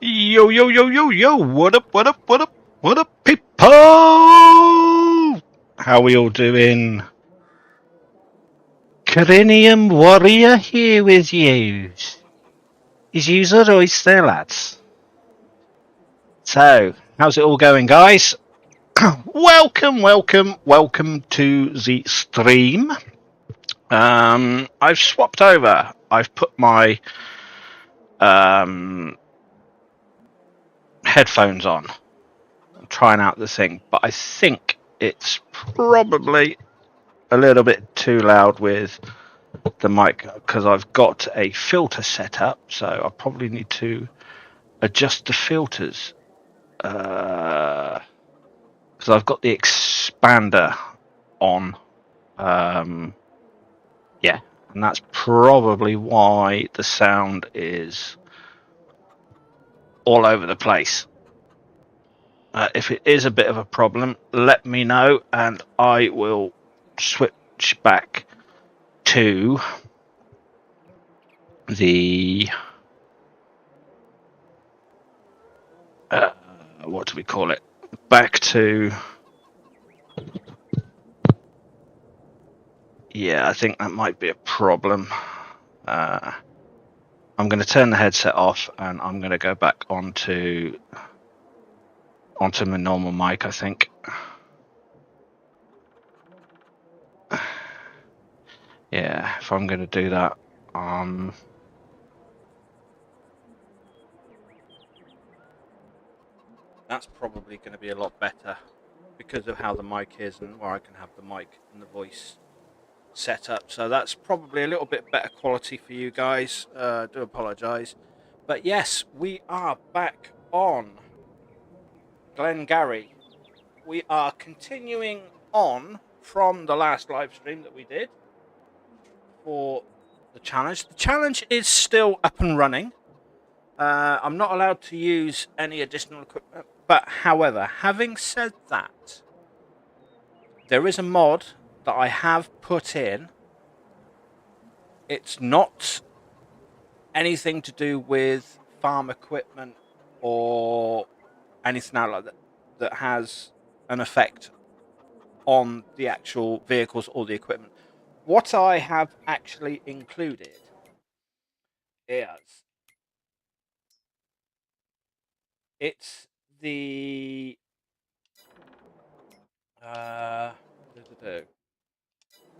Yo, yo, yo, yo, yo, what up, what up, what up, what up, people? How we all doing? Corinium Warrior here with you. Is yous alright there, lads? So, how's it all going, guys? welcome to the stream. I've swapped over. I've put my headphones on. I'm trying out the thing, but I think it's probably a little bit too loud with the mic because I've got a filter set up, so I probably need to adjust the filters because I've got the expander on. Yeah, and that's probably why the sound is all over the place. If it is a bit of a problem, let me know and I will switch back to the what do we call it? Back to, yeah, I think that might be a problem. I'm going to turn the headset off and I'm going to go back onto my normal mic, I think. Yeah, if I'm going to do that, that's probably going to be a lot better because of how the mic is and where I can have the mic and the voice set up. So that's probably a little bit better quality for you guys. Do apologise. But yes, we are back on Glengarry. We are continuing on from the last live stream that we did for the challenge. The challenge is still up and running. I'm not allowed to use any additional equipment, but however, having said that, there is a mod that I have put in. It's not anything to do with farm equipment or anything like that that has an effect on the actual vehicles or the equipment. What I have actually included is it's the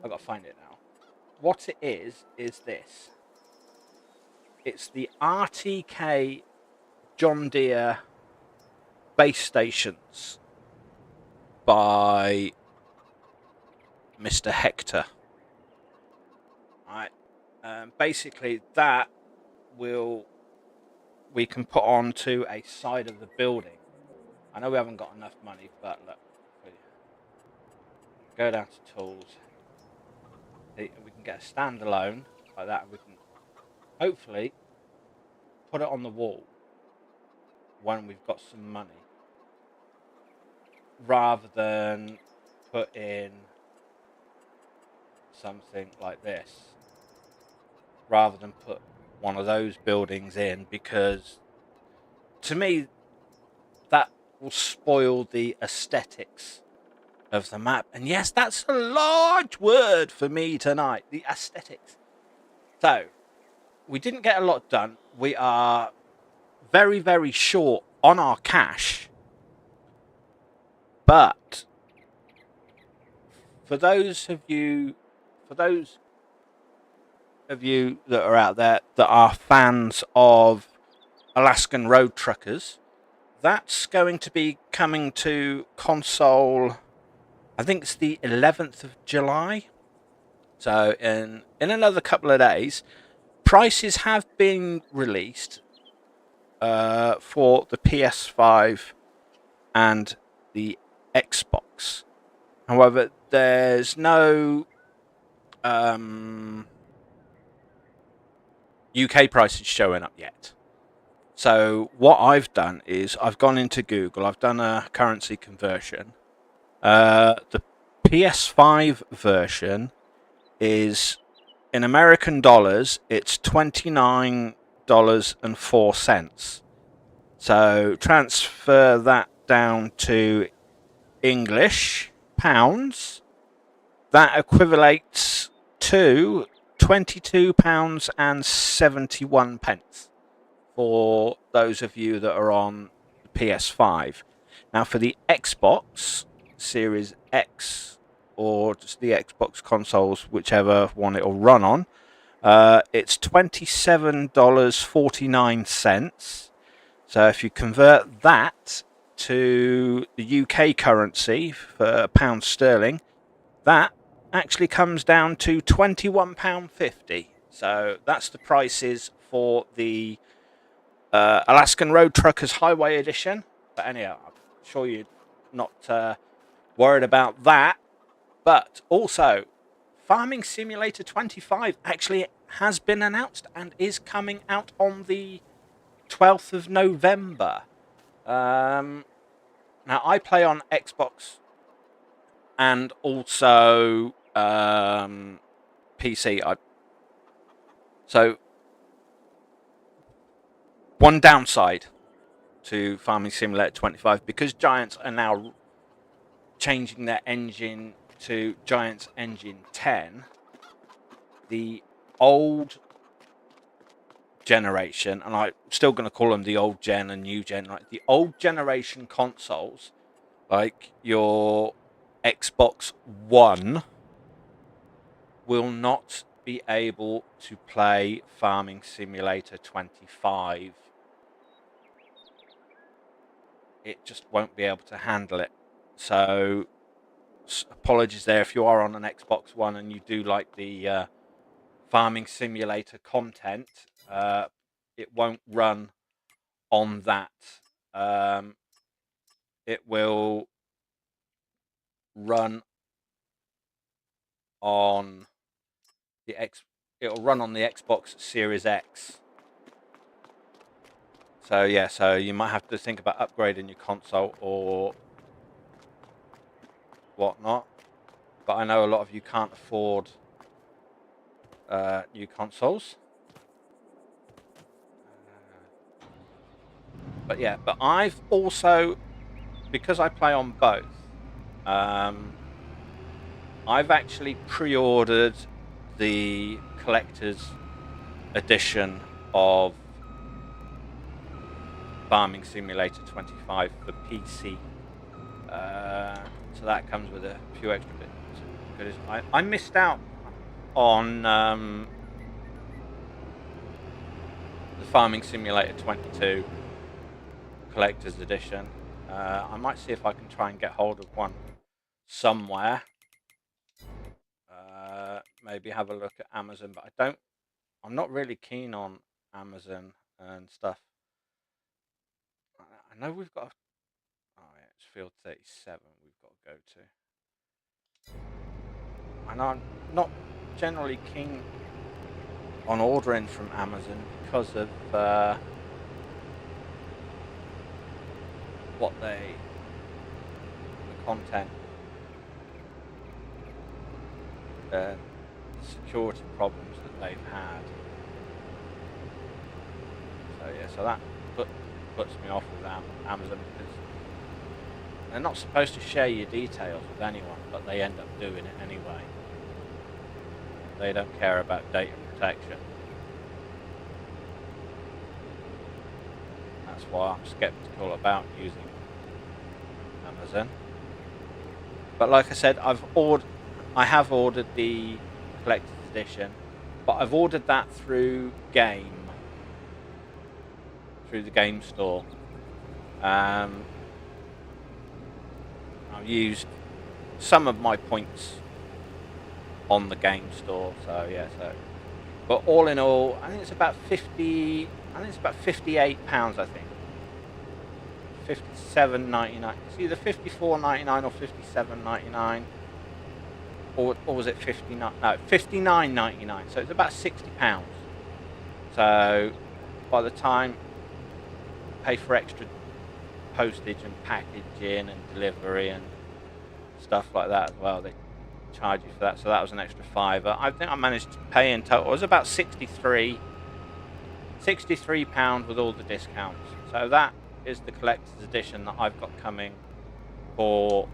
I've got to find it now. What it is this. It's the RTK John Deere base stations by Mr. Hector. Right. Basically, that we can put onto a side of the building. I know we haven't got enough money, but look, go down to tools. We can get a standalone like that. We can hopefully put it on the wall when we've got some money, rather than put in something like this, rather than put one of those buildings in, because to me that will spoil the aesthetics of the map. And yes, that's a large word for me tonight, the aesthetics. So we didn't get a lot done. We are very, very short on our cash, but for those of you that are out there that are fans of Alaskan Road Truckers, that's going to be coming to console, I think it's the 11th of July. So in another couple of days, prices have been released for the PS5 and the Xbox. However, there's no UK prices showing up yet. So what I've done is I've gone into Google, I've done a currency conversion. The PS5 version is, in American dollars, it's $29.04. So transfer that down to English pounds. That equivalates to £22.71 for those of you that are on the PS5. Now, for the Xbox Series X or just the Xbox consoles, whichever one it will run on, it's $27.49. So if you convert that to the UK currency for pound sterling, that actually comes down to £21.50. So that's the prices for the Alaskan Road Truckers Highway Edition. But anyhow, I'm sure you're not worried about that. But also, Farming Simulator 25 actually has been announced and is coming out on the 12th of November. Now, I play on Xbox and also PC. So, one downside to Farming Simulator 25, because Giants are now changing their engine to Giants Engine 10, the old generation, and I'm still going to call them the old gen and new gen, right? The old generation consoles, like your Xbox One, will not be able to play Farming Simulator 25. It just won't be able to handle it. So apologies there if you are on an Xbox One and you do like the Farming Simulator content. It won't run on that. It will run on the It'll run on the Xbox Series X. So yeah, so you might have to think about upgrading your console or whatnot. But I know a lot of you can't afford new consoles. But yeah, but I've also, because I play on both, I've actually pre-ordered the collector's edition of Farming Simulator 25 for PC. So that comes with a few extra bits. I missed out on the Farming Simulator 22 collector's edition. I might see if I can try and get hold of one somewhere. Maybe have a look at Amazon, but I'm not really keen on Amazon and stuff. I know we've got oh yeah, it's field 37 we've got to go to. And I'm not generally keen on ordering from Amazon because of the content, security problems that they've had. So yeah, so that puts me off with Amazon, because they're not supposed to share your details with anyone, but they end up doing it anyway. They don't care about data protection. That's why I'm skeptical about using Amazon. But like I said, I have ordered the collector's edition, but I've ordered that through the game store. I've used some of my points on the game store, so yeah. But all in all, I think it's about £58. I think £57.99. It's either £54.99 or £57.99, or was it £59? No, £59.99. So it's about £60. So by the time you pay for extra postage and packaging and delivery and stuff like that as well, they charge you for that. So that was an extra £5. I think I managed to pay in total, it was about £63 with all the discounts. So that is the collector's edition that I've got coming for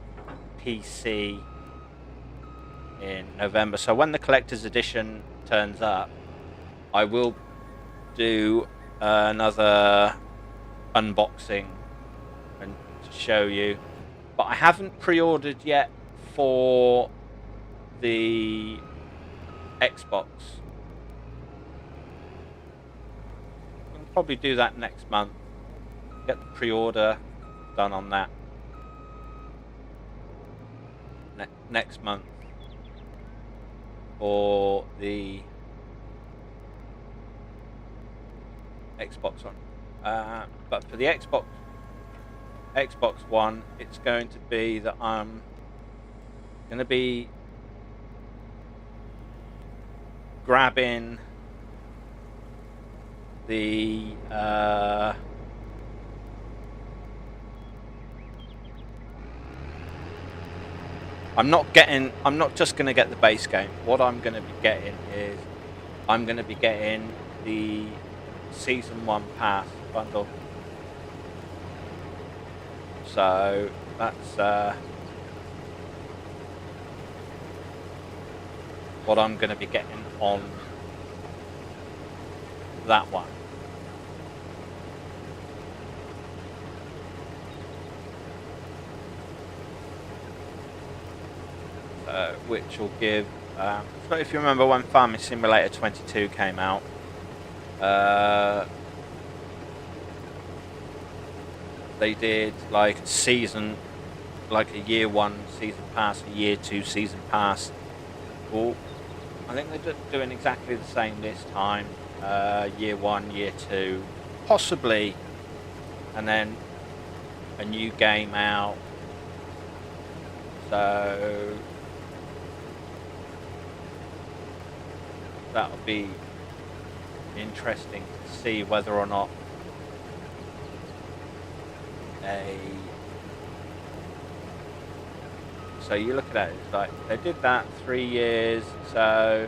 PC in November. So when the collector's edition turns up, I will do another unboxing and to show you. But I haven't pre-ordered yet for the Xbox. I'll probably do that next month. Get the pre-order done on that next month for the Xbox One. But for the Xbox One, it's going to be that I'm going to be grabbing the I'm not just going to get the base game. What I'm going to be getting is I'm going to be getting the Season 1 Pass bundle. So that's what I'm going to be getting on that one. Which will give, so if you remember when Farming Simulator 22 came out, they did like season, like a year 1 season pass, a year 2 season pass. Well, I think they're doing exactly the same this time, year 1, year 2, possibly, and then a new game out. So that'll be interesting to see whether or not so you look at it, it's like they did that 3 years, so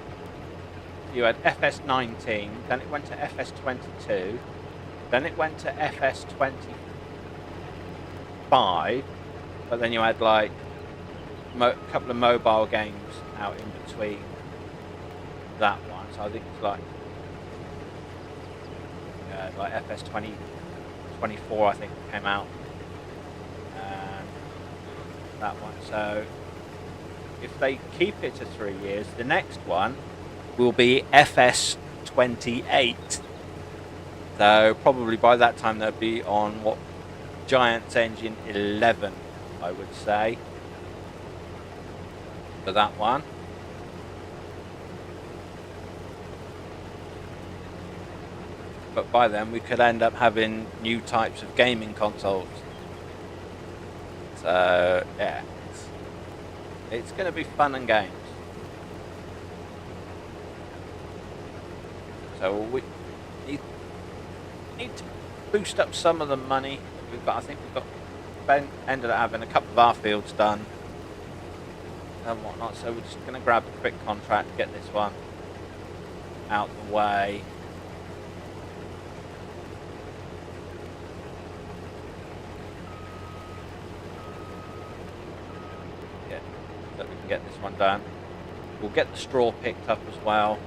you had FS19, then it went to FS22, then it went to FS25, but then you had like a couple of mobile games out in between that one. So I think it's like FS24 I think came out, and that one. So if they keep it to 3 years, the next one will be FS28. So probably by that time they'll be on what, Giants Engine 11, I would say, for that one. But by then we could end up having new types of gaming consoles. So yeah, it's going to be fun and games. So we need to boost up some of the money that we've got. I think ended up having a couple of our fields done and whatnot. So we're just going to grab a quick contract, get this one out the way. That we can get this one done. We'll get the straw picked up as well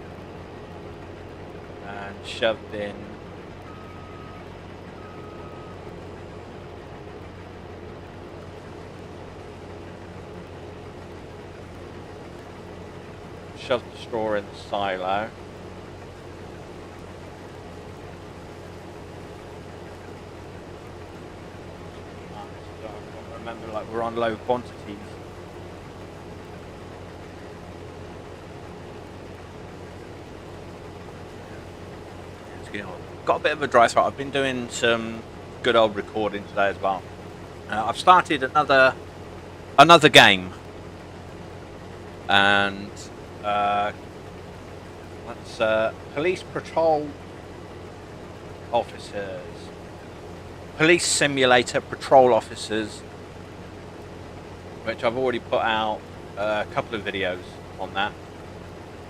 and shoved in. Shove the straw in the silo. Remember, like, we're on low quantities. Got a bit of a dry throat. I've been doing some good old recording today as well. I've started another game, and that's police patrol officers, police simulator patrol officers, which I've already put out a couple of videos on that.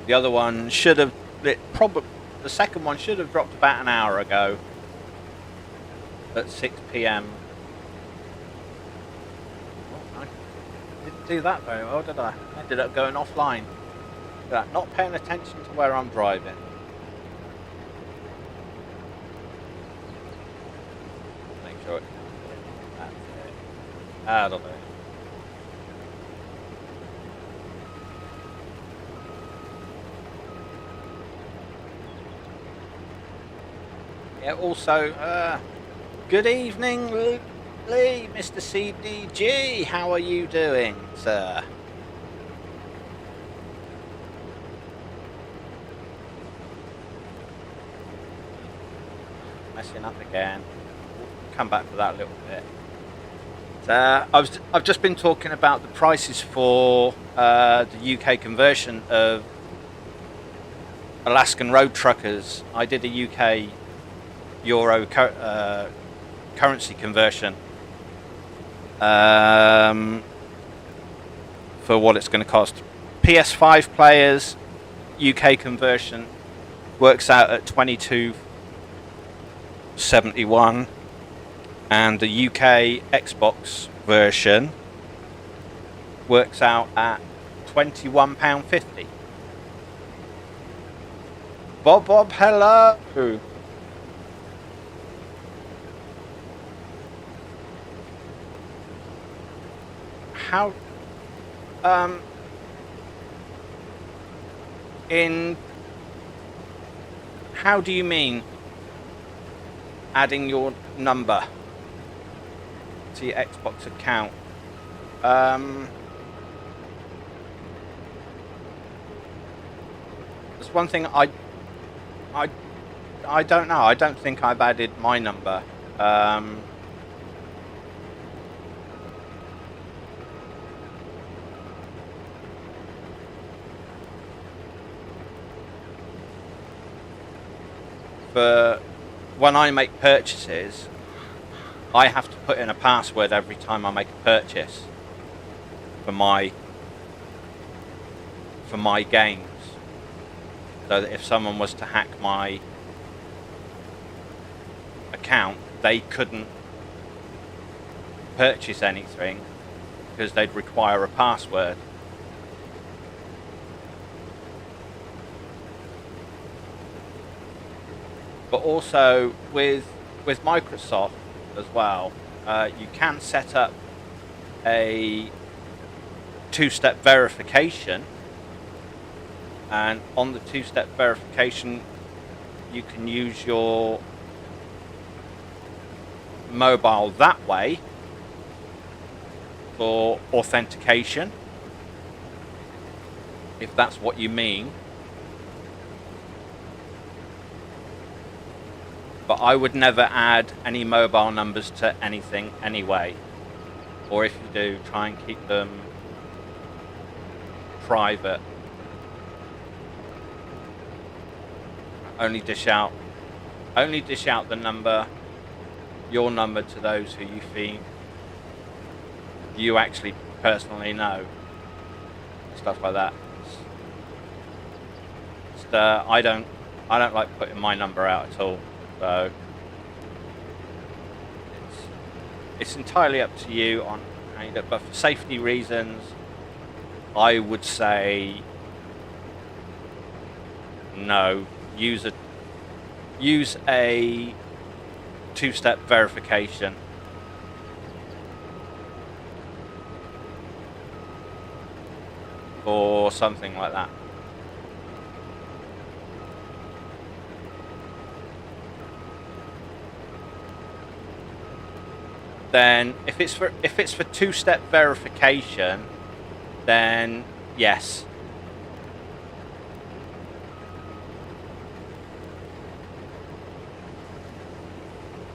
The other one should have, the second one should have dropped about an hour ago. at 6 p.m. Oh, I didn't do that very well, did I? I ended up going offline. Not paying attention to where I'm driving. Make sure it. That's it. That'll do. Yeah, also, good evening, Lee, Mr. CDG. How are you doing, sir? Messing up again. We'll come back for that a little bit. I've just been talking about the prices for the UK conversion of Alaskan road truckers. I did a UK Euro currency conversion for what it's going to cost. PS5 players UK conversion works out at 22.71, and the UK Xbox version works out at £21.50. Bob, hello. How how do you mean adding your number to your Xbox account? There's one thing I don't know. I don't think I've added my number. For when I make purchases, I have to put in a password every time I make a purchase for my games, so that if someone was to hack my account, they couldn't purchase anything because they'd require a password. But also with Microsoft as well, you can set up a two-step verification, and on the two-step verification you can use your mobile that way for authentication, if that's what you mean. But I would never add any mobile numbers to anything anyway. Or if you do, try and keep them private. Only dish out the number, your number, to those who you think you actually personally know. Stuff like that. I don't like putting my number out at all. So it's entirely up to you on how you do it, but for safety reasons, I would say no. Use a two-step verification. Or something like that. Then if it's for two-step verification, then yes.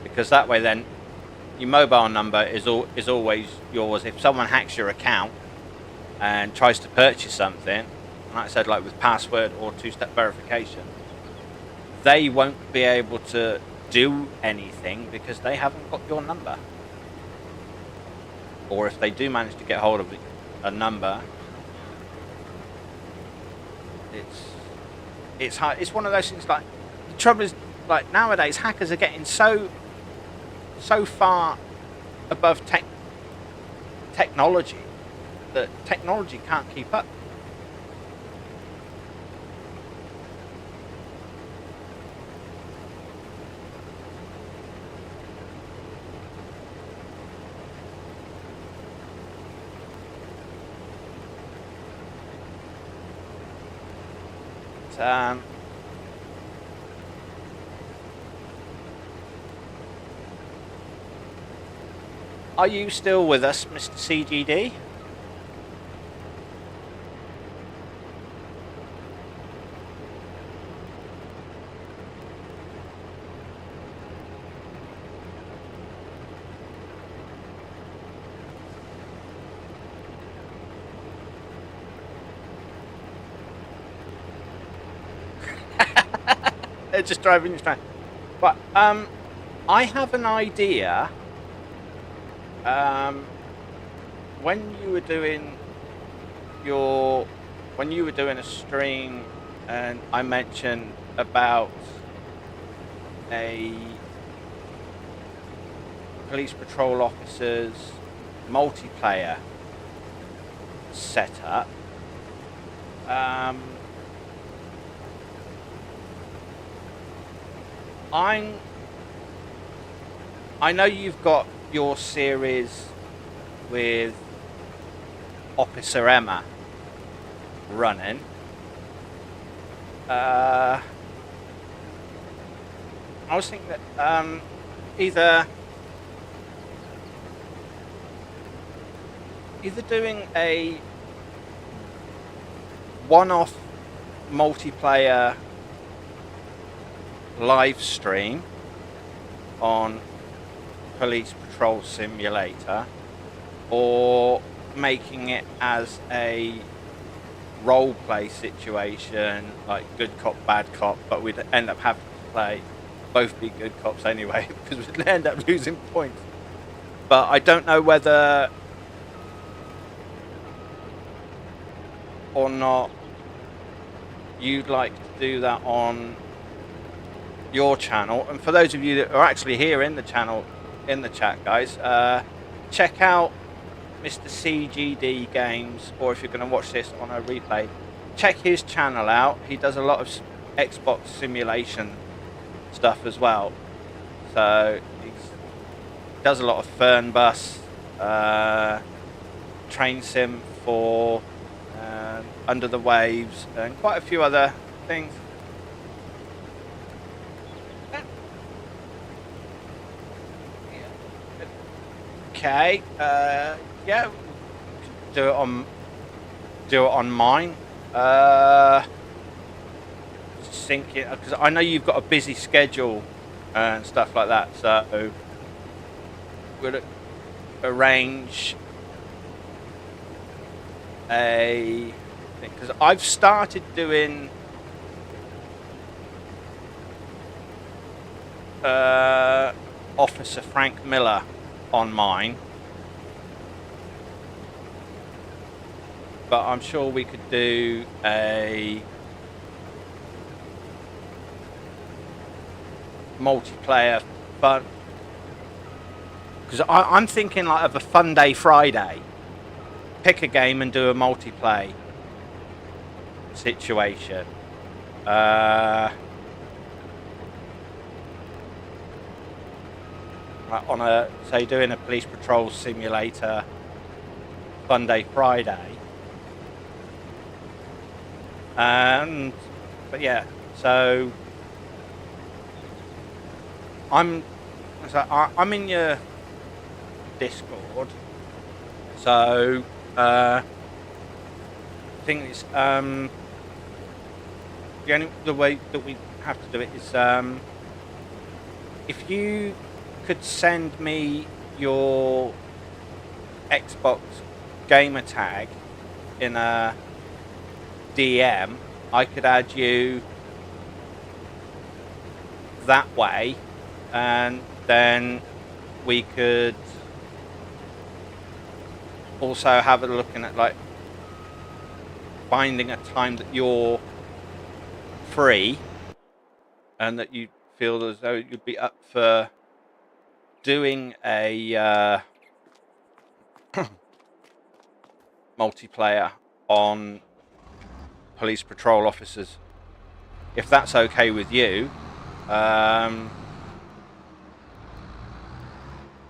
Because that way then your mobile number is always yours. If someone hacks your account and tries to purchase something, like I said, like with password or two-step verification, they won't be able to do anything because they haven't got your number. Or if they do manage to get hold of a number, it's hard. It's one of those things. Like, the trouble is, like, nowadays hackers are getting so so far above technology that technology can't keep up. Are you still with us, Mr. CGD? They're just driving you straight. But I have an idea. When you were doing a stream, and I mentioned about a police patrol officer's multiplayer setup. I know you've got your series with Officer Emma running. I was thinking that either doing a one-off multiplayer live stream on Police Patrol Simulator, or making it as a role play situation, like good cop, bad cop, but we'd end up having to both be good cops anyway, because we'd end up losing points. But I don't know whether or not you'd like to do that on your channel. And for those of you that are actually here in the channel, in the chat, guys, check out Mr. CGD Games, or if you're going to watch this on a replay, check his channel out. He does a lot of Xbox simulation stuff as well. So he does a lot of Fernbus, Train Sim 4, Under the Waves, and quite a few other things. Okay, yeah, do it on mine. Just thinking, because I know you've got a busy schedule and stuff like that, so we'll arrange a thing, because I've started doing Officer Frank Miller on mine, but I'm sure we could do a multiplayer fun, because I'm thinking like of a fun day Friday, pick a game and do a multiplayer situation. On a, say, doing a police patrol simulator fun day Friday, but yeah, so I'm in your Discord, so the thing is, the way that we have to do it is, if you could send me your Xbox gamer tag in a DM, I could add you that way, and then we could also have a look at like finding a time that you're free and that you feel as though you'd be up for doing a multiplayer on police patrol officers. If that's okay with you, I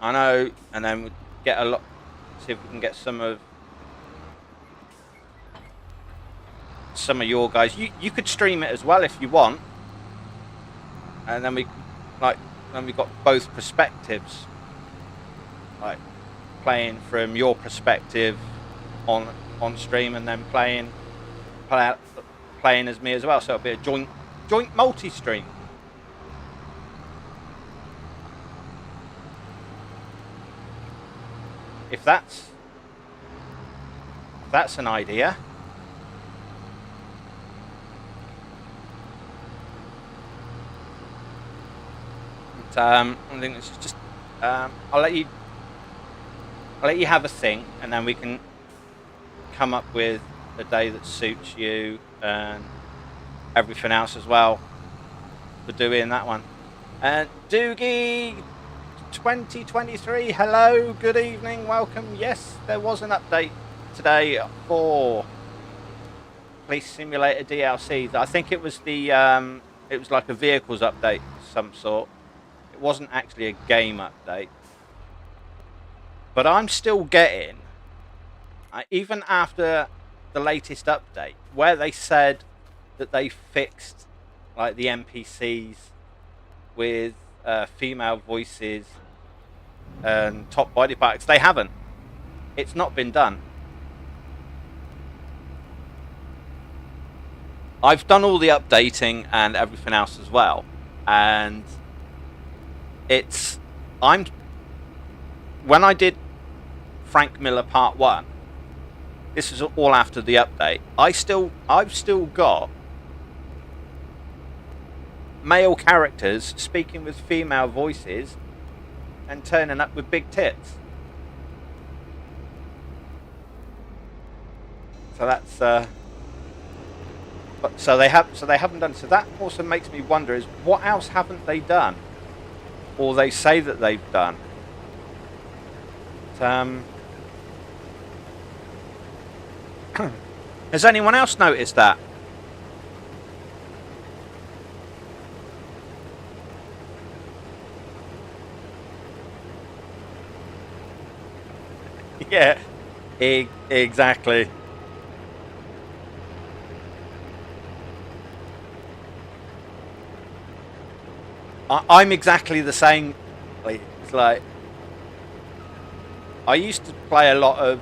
know, and then we get a lot. See if we can get some of your guys. You could stream it as well if you want, and then we've got both perspectives, like playing from your perspective on stream, and then playing as me as well. So it'll be a joint multi-stream. If that's an idea. I think it's just I'll let you have a think, and then we can come up with a day that suits you and everything else as well for doing that one. And Doogie 2023, hello, good evening, welcome. Yes, there was an update today for Police Simulator DLC. I think it was the it was like a vehicles update of some sort. It wasn't actually a game update, but I'm still getting, even after the latest update, where they said that they fixed like the NPCs with female voices and top body parts. They haven't. It's not been done. I've done all the updating and everything else as well, and when I did Frank Miller Part 1, this is all after the update, I've still got male characters speaking with female voices and turning up with big tits. So that's so they haven't done. So that also makes me wonder: is what else haven't they done, or they say that they've done? Has anyone else noticed that? Yeah, exactly. I'm exactly the same. It's like I used to play a lot of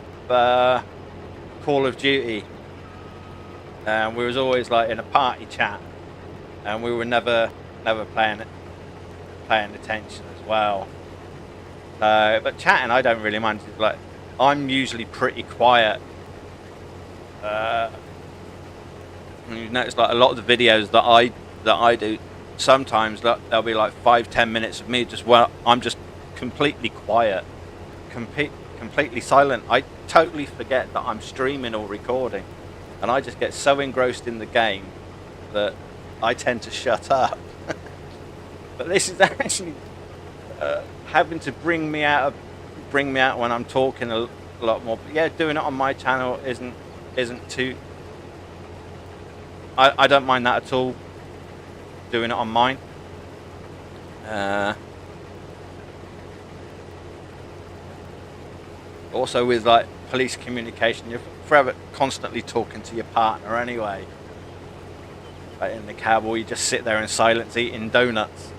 Call of Duty, and we was always like in a party chat, and we were never paying attention as well. But chatting, I don't really mind. It's like I'm usually pretty quiet. You notice like a lot of the videos that I do. Sometimes there'll be like 5-10 minutes of me I'm just completely quiet, completely silent. I totally forget that I'm streaming or recording, and I just get so engrossed in the game that I tend to shut up. But this is actually having to bring me out when I'm talking a lot more. But yeah, doing it on my channel isn't too. I don't mind that at all. Doing it on mine. Also with like police communication, you're forever constantly talking to your partner anyway. Like in the cab, or you just sit there in silence eating donuts.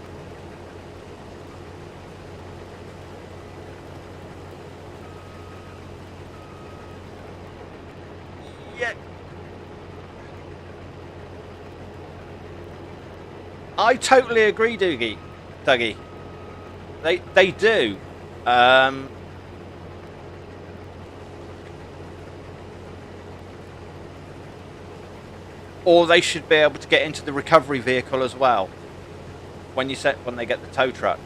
Yeah. I totally agree, Dougie. They do. Or they should be able to get into the recovery vehicle as well when they get the tow truck,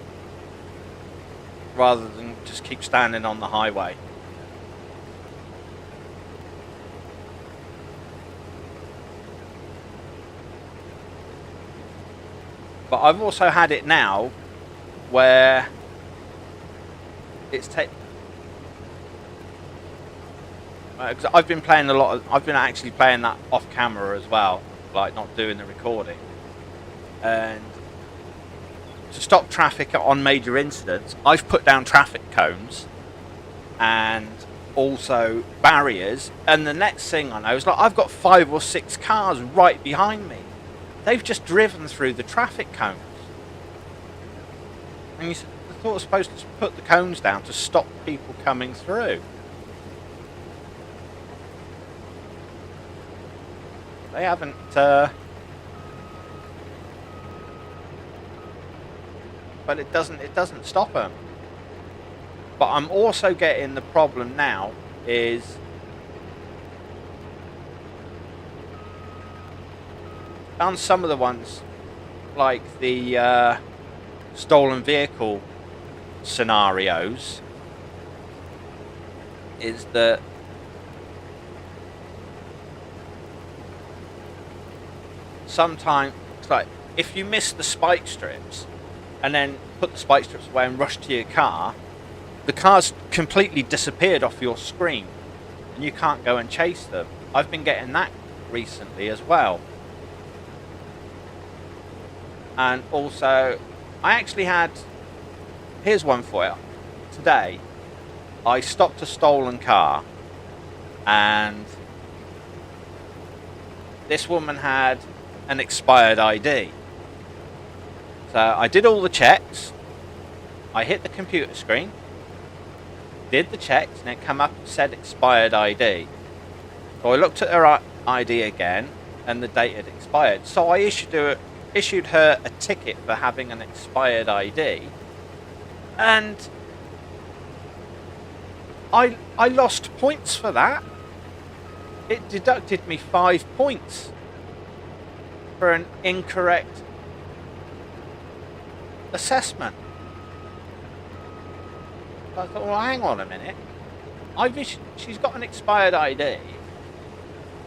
rather than just keep standing on the highway. But I've also had it now where it's because I've been playing a lot of, I've been actually playing that off camera as well, like not doing the recording. And to stop traffic on major incidents, I've put down traffic cones and also barriers. And the next thing I know is like I've got 5 or 6 cars right behind me. They've just driven through the traffic cones. And I thought I was supposed to put the cones down to stop people coming through. They haven't. But it doesn't stop them. But I'm also getting the problem now is on some of the ones, like the stolen vehicle scenarios, is that sometimes, like, if you miss the spike strips and then put the spike strips away and rush to your car, the car's completely disappeared off your screen and you can't go and chase them. I've been getting that recently as well. And also, I actually had, here's one for you. Today, I stopped a stolen car and this woman had an expired ID. So I did all the checks. I hit the computer screen, did the checks, and it came up and said expired ID. So I looked at her ID again, and the date had expired. So I issued her a ticket for having an expired ID, and I lost points for that. It deducted me 5 points for an incorrect assessment. So I thought, well, hang on a minute. She's got an expired ID.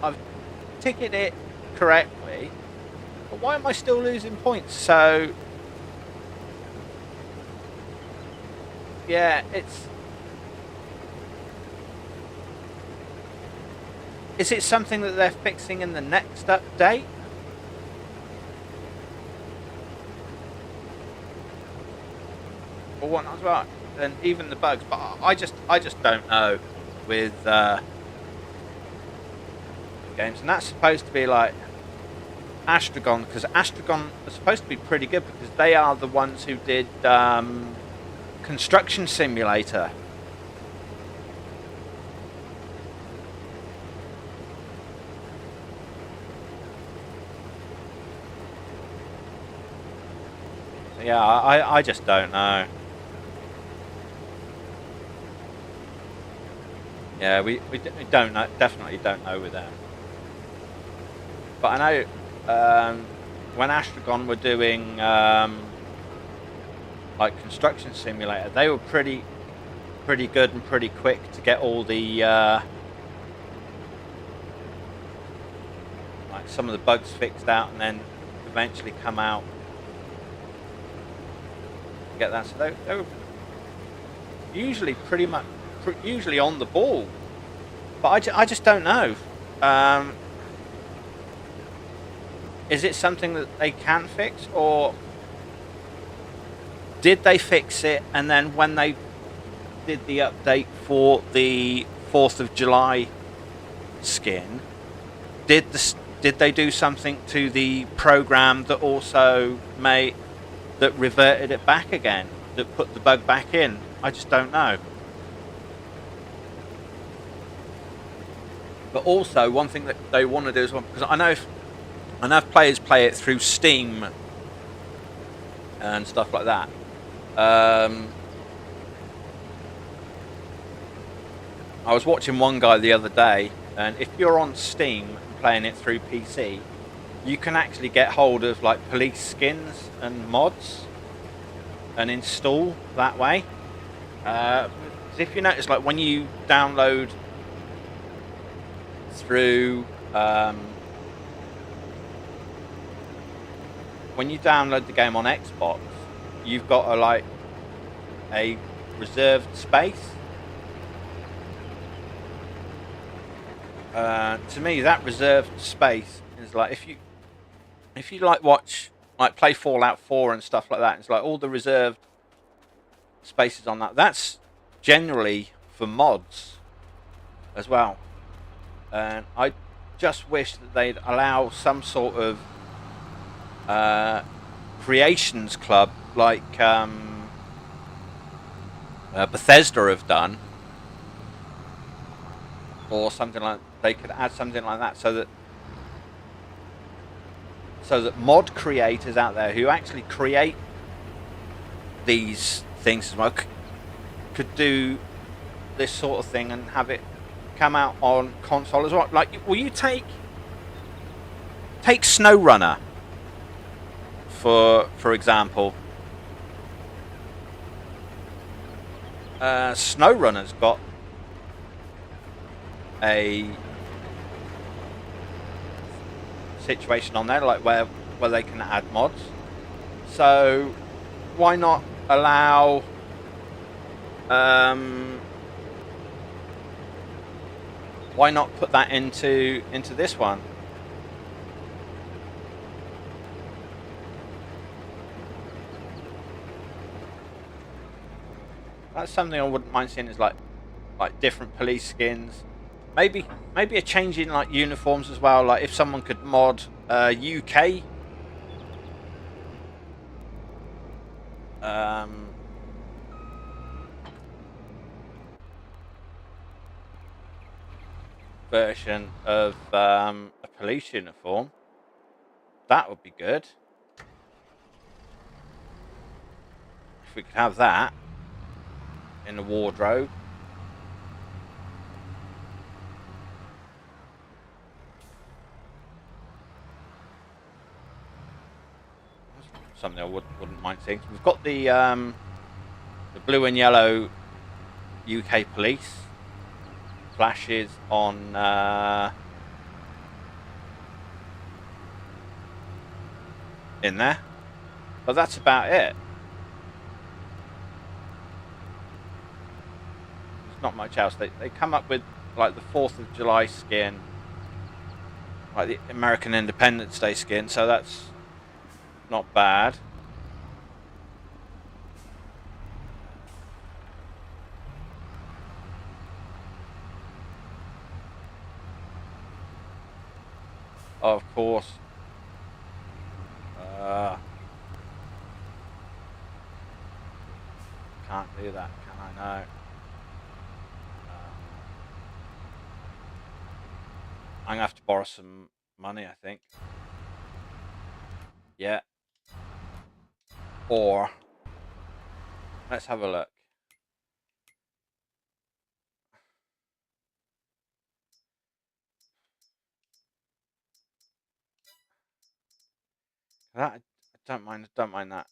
I've ticketed it correctly, but why am I still losing points? So, yeah, is it something that they're fixing in the next update? Or what as well? And even the bugs, but I just don't know with games, and that's supposed to be like Astragon, because Astragon are supposed to be pretty good because they are the ones who did Construction Simulator. So yeah, I just don't know. Yeah, we don't know, definitely don't know with them. But I know when Astragon were doing like Construction Simulator, they were pretty good and pretty quick to get all the like some of the bugs fixed out, and then eventually come out to get that. So they were usually usually on the ball, but I just don't know. Is it something that they can fix, or did they fix it and then when they did the update for the 4th of July skin, did they do something to the program that also that reverted it back again, that put the bug back in? I just don't know. But also, one thing that they want to do as well, because I know if players play it through Steam and stuff like that. I was watching one guy the other day, and if you're on Steam and playing it through PC, you can actually get hold of like police skins and mods and install that way. If you notice, like when you download through when you download the game on Xbox, you've got a reserved space. To me, that reserved space is like if you like play Fallout 4 and stuff like that. It's like all the reserved spaces on that. That's generally for mods as well. And I just wish that they'd allow some sort of creations club like Bethesda have done, or something like. They could add something like that so that mod creators out there who actually create these things as well could do this sort of thing and have it come out on console as well. Like, will you take SnowRunner for example? SnowRunner's got a situation on there, like where they can add mods. So why not allow why not put that into this one? That's something I wouldn't mind seeing, is like different police skins. Maybe a change in like uniforms as well. Like if someone could mod UK version of a police uniform, that would be good. If we could have that in the wardrobe. Something I wouldn't mind seeing. We've got the blue and yellow UK police flashes on in there, but that's about it. There's not much else. They come up with like the 4th of July skin, like the American Independence Day skin, so that's not bad. Of course. Can't do that, can I? No. I'm gonna have to borrow some money, I think. Yeah. Or let's have a look. That I don't mind. Don't mind that.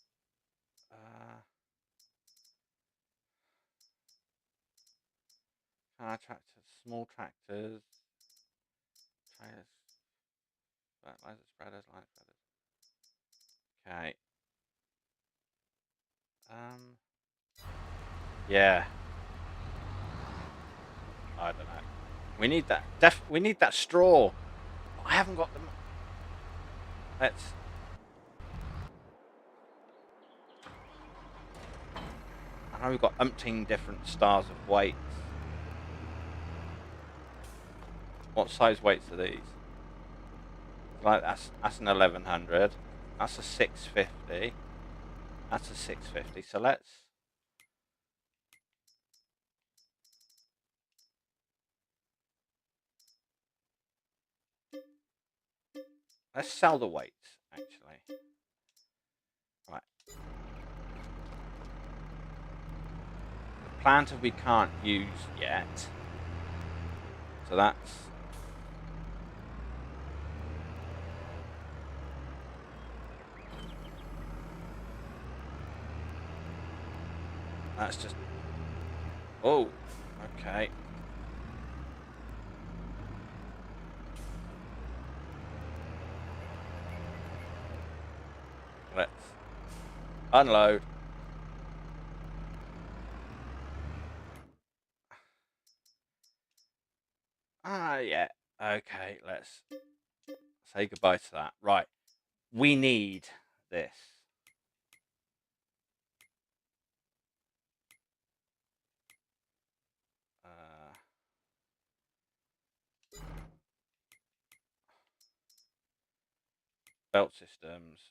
Tractors, small tractors, trailers, fertilizer spreaders, line spreaders. Okay. Yeah. I don't know. We need that. We need that straw. I haven't got them. Let's. I know we've got umpteen different styles of weights. What size weights are these? Like that's an 1100. That's a 650. That's a 650. So let's sell the weights actually. Right. The planter we can't use yet. So that's just. Oh, okay. Let's unload. let's say goodbye to that. Right, we need this. Belt systems.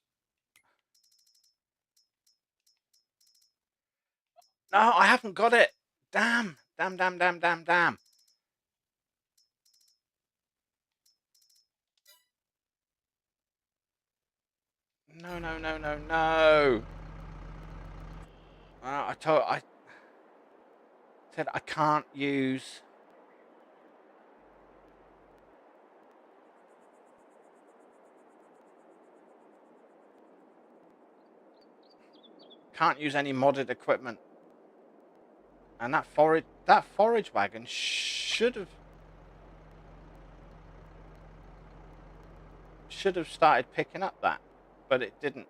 No, I haven't got it. Damn. Damn. No. I said I can't use. Can't use any modded equipment. And that forage wagon should have started picking up that, but it didn't.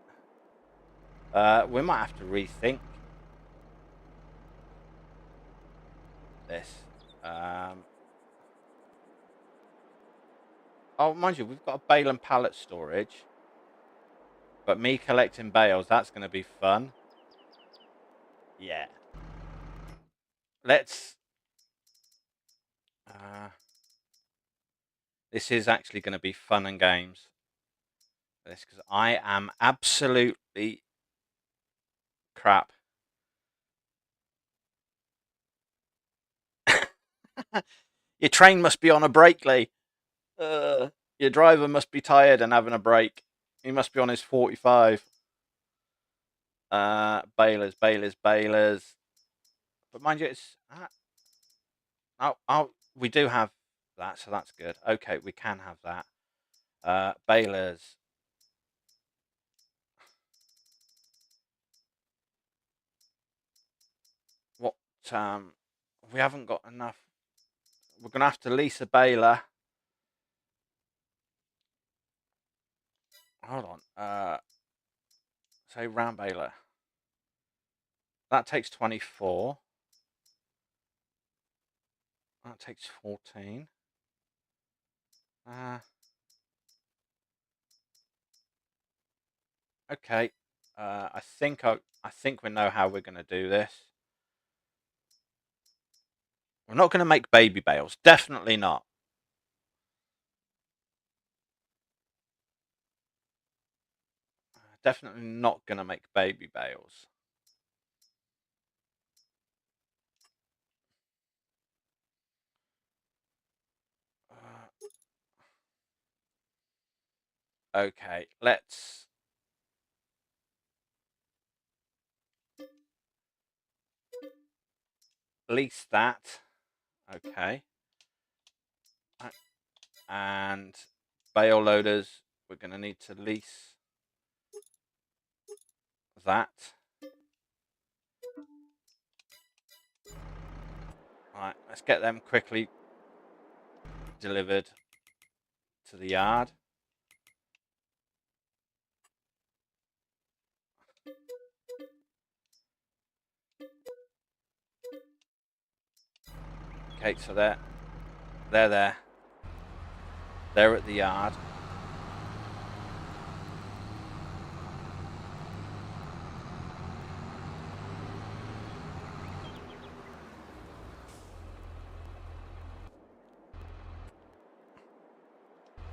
We might have to rethink this. Oh, mind you, we've got a bale and pallet storage, but me collecting bales, that's going to be fun. Yeah. Let's. This is actually going to be fun and games. This, because I am absolutely crap. Your train must be on a break, Lee. Your driver must be tired and having a break. He must be on his 45. Balers. But mind you, it's... we do have that, so that's good. Okay, we can have that. Balers. What? We haven't got enough. We're going to have to lease a baler. Hold on. Say round baler. That takes 24. That takes 14. Okay. I think we know how we're going to do this. We're not going to make baby bales. Definitely not. Definitely not going to make baby bales. Okay, let's lease that. Okay. And bale loaders, we're going to need to lease that. Right, let's get them quickly delivered to the yard. Okay, so they're there. They're at the yard.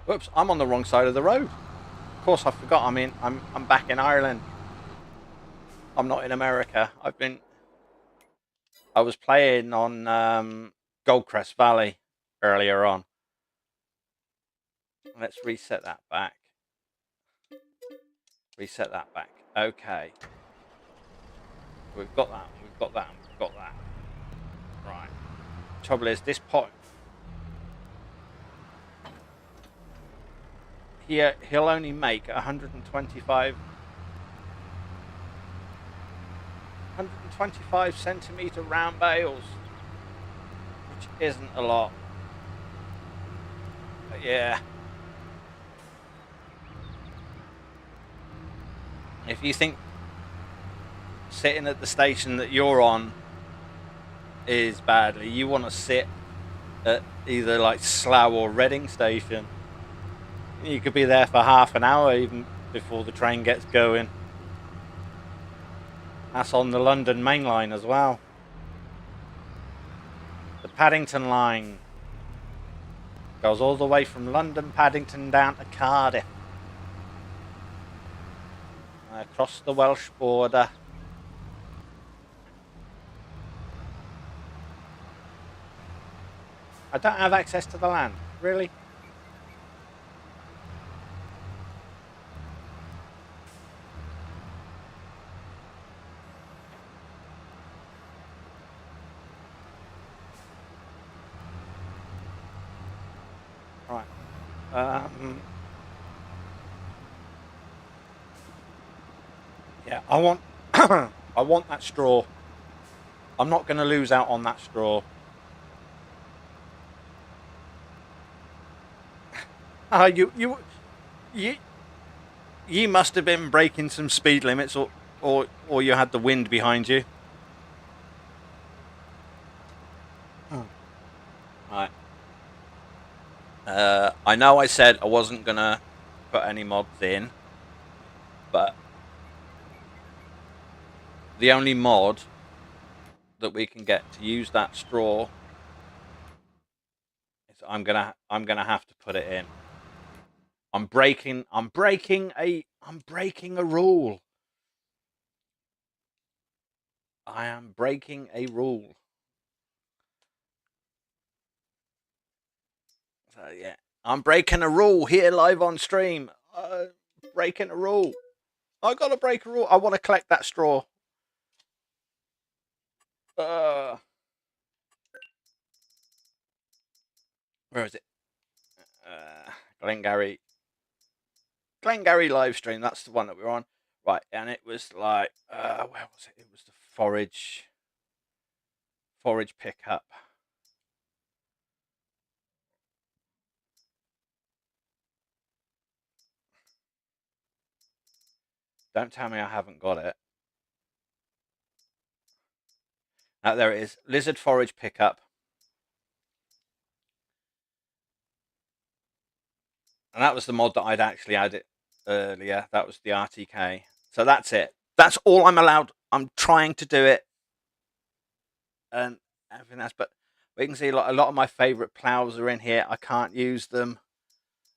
Whoops, I'm on the wrong side of the road. Of course, I forgot. I mean, I'm back in Ireland. I'm not in America. I was playing on Goldcrest Valley earlier on. Let's reset that back. Okay. We've got that. Right. Trouble is, this pot... Here, he'll only make 125 centimetre round bales, which isn't a lot. But yeah. If you think sitting at the station that you're on is badly, you want to sit at either like Slough or Reading station. You could be there for half an hour even before the train gets going. That's on the London main line as well. The Paddington line goes all the way from London, Paddington down to Cardiff. Across the Welsh border. I don't have access to the land. Really? Right. Yeah, I want I want that straw. I'm not going to lose out on that straw. You you must have been breaking some speed limits, or you had the wind behind you. Right. I know I said I wasn't gonna put any mods in, but the only mod that we can get to use that straw is I'm gonna have to put it in. I'm breaking a rule. I am breaking a rule. So yeah, I'm breaking a rule here live on stream. Breaking a rule. I gotta break a rule. I want to collect that straw. Where is it? Glengarry live stream. That's the one that we're on. Right, and it was like, where was it? It was the forage pickup. Don't tell me I haven't got it. There it is. Lizard forage pickup. And that was the mod that I'd actually added earlier. That was the RTK. So that's it. That's all I'm allowed. I'm trying to do it. And everything else. But we can see a lot of my favourite plows are in here. I can't use them.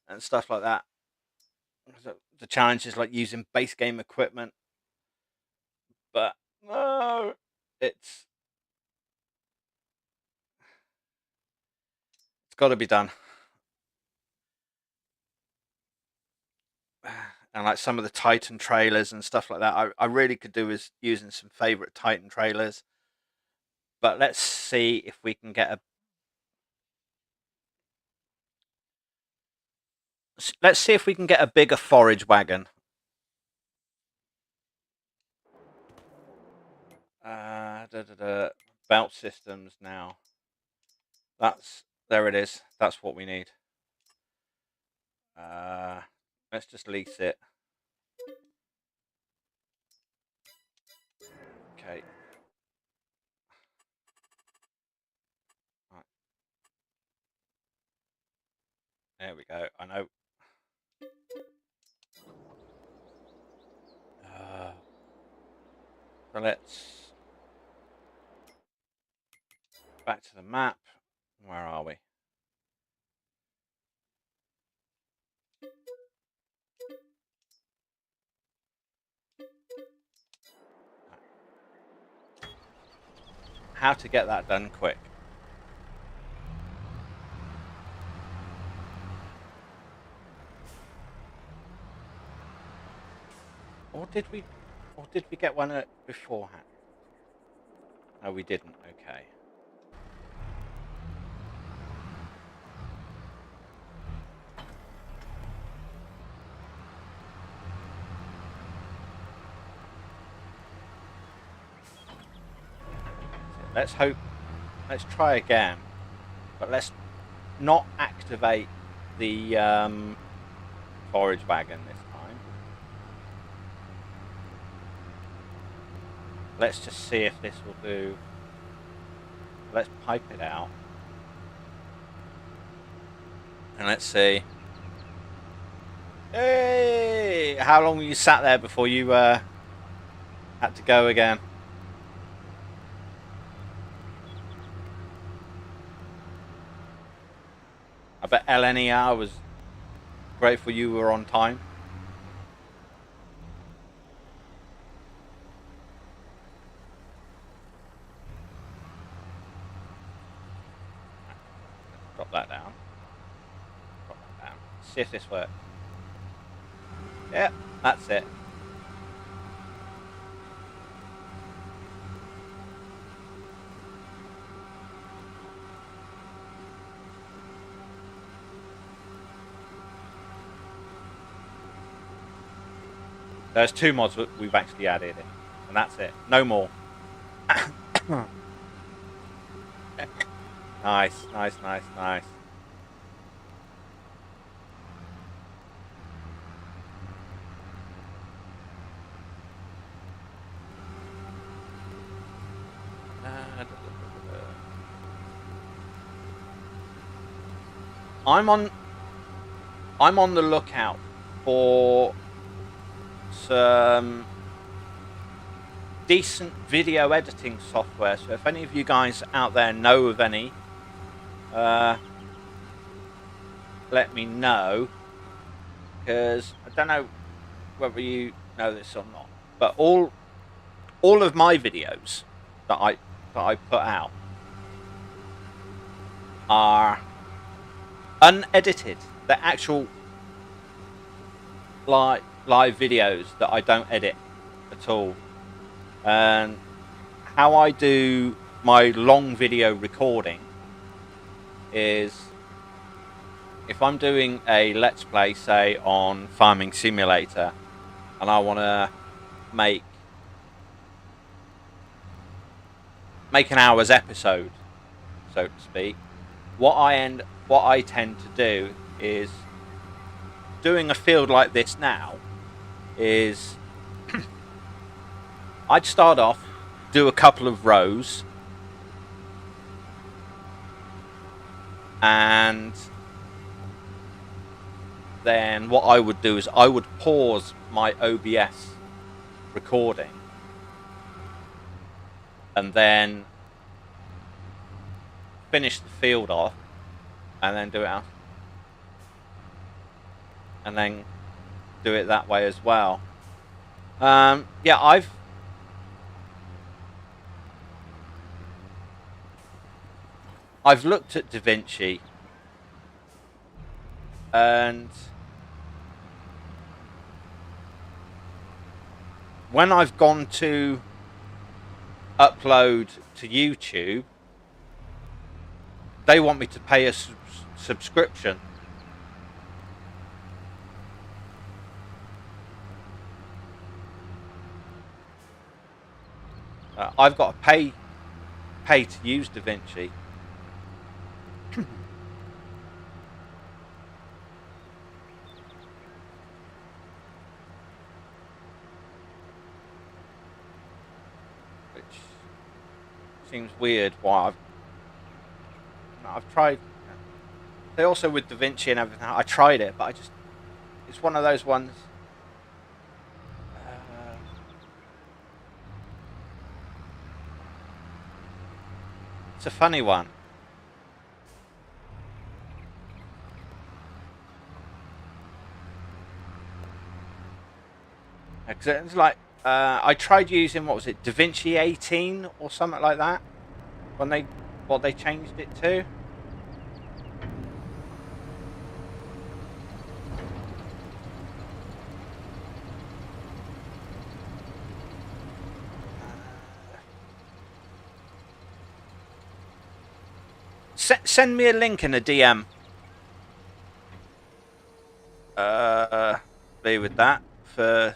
And stuff like that. The challenge is like using base game equipment. But no, it's got to be done. And like some of the Titan trailers and stuff like that, I really could do is using some favorite Titan trailers. But let's see if we can get a bigger forage wagon. Belt systems now. There it is. That's what we need. Let's just lease it. Okay. Right. There we go. I know. So let's back to the map. Where are we? How to get that done quick. Or did we get one beforehand? No, we didn't. Okay. Let's hope. Let's try again, but let's not activate the forage wagon this time. Let's just see if this will do. Let's pipe it out. And let's see. Hey! How long were you sat there before you had to go again? I bet LNER was grateful you were on time. Drop that down. Drop that down. See if this works. Yep, that's it. There's 2 mods that we've actually added in, and that's it. No more. Nice, nice, nice, nice. I'm on the lookout for some decent video editing software. So if any of you guys out there know of any, let me know, because I don't know whether you know this or not, but all of my videos that I put out are unedited. They're actual live videos that I don't edit at all. And how I do my long video recording is, if I'm doing a let's play, say on Farming Simulator, and I want to make an hour's episode, so to speak, what I tend to do is, doing a field like this now, is I'd start off, do a couple of rows, and then what I would do is I would pause my OBS recording and then finish the field off and then do it out, and then do it that way as well. Yeah, I've looked at DaVinci, and when I've gone to upload to YouTube, they want me to pay a subscription. I've got to pay to use DaVinci. Which seems weird. Why I've tried. They also, with DaVinci and everything, I tried it, but it's one of those ones. It's a funny one. It's like, I tried using, what was it, DaVinci 18 or something like that, when they changed it to. Send me a link in a DM. Be with that for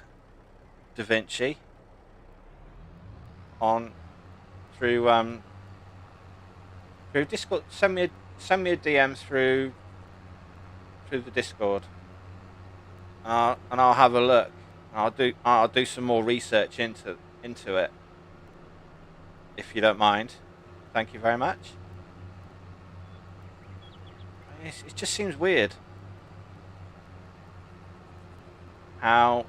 DaVinci on through Discord. Send me a DM through the Discord, and I'll have a look. I'll do some more research into it, if you don't mind. Thank you very much. It just seems weird. how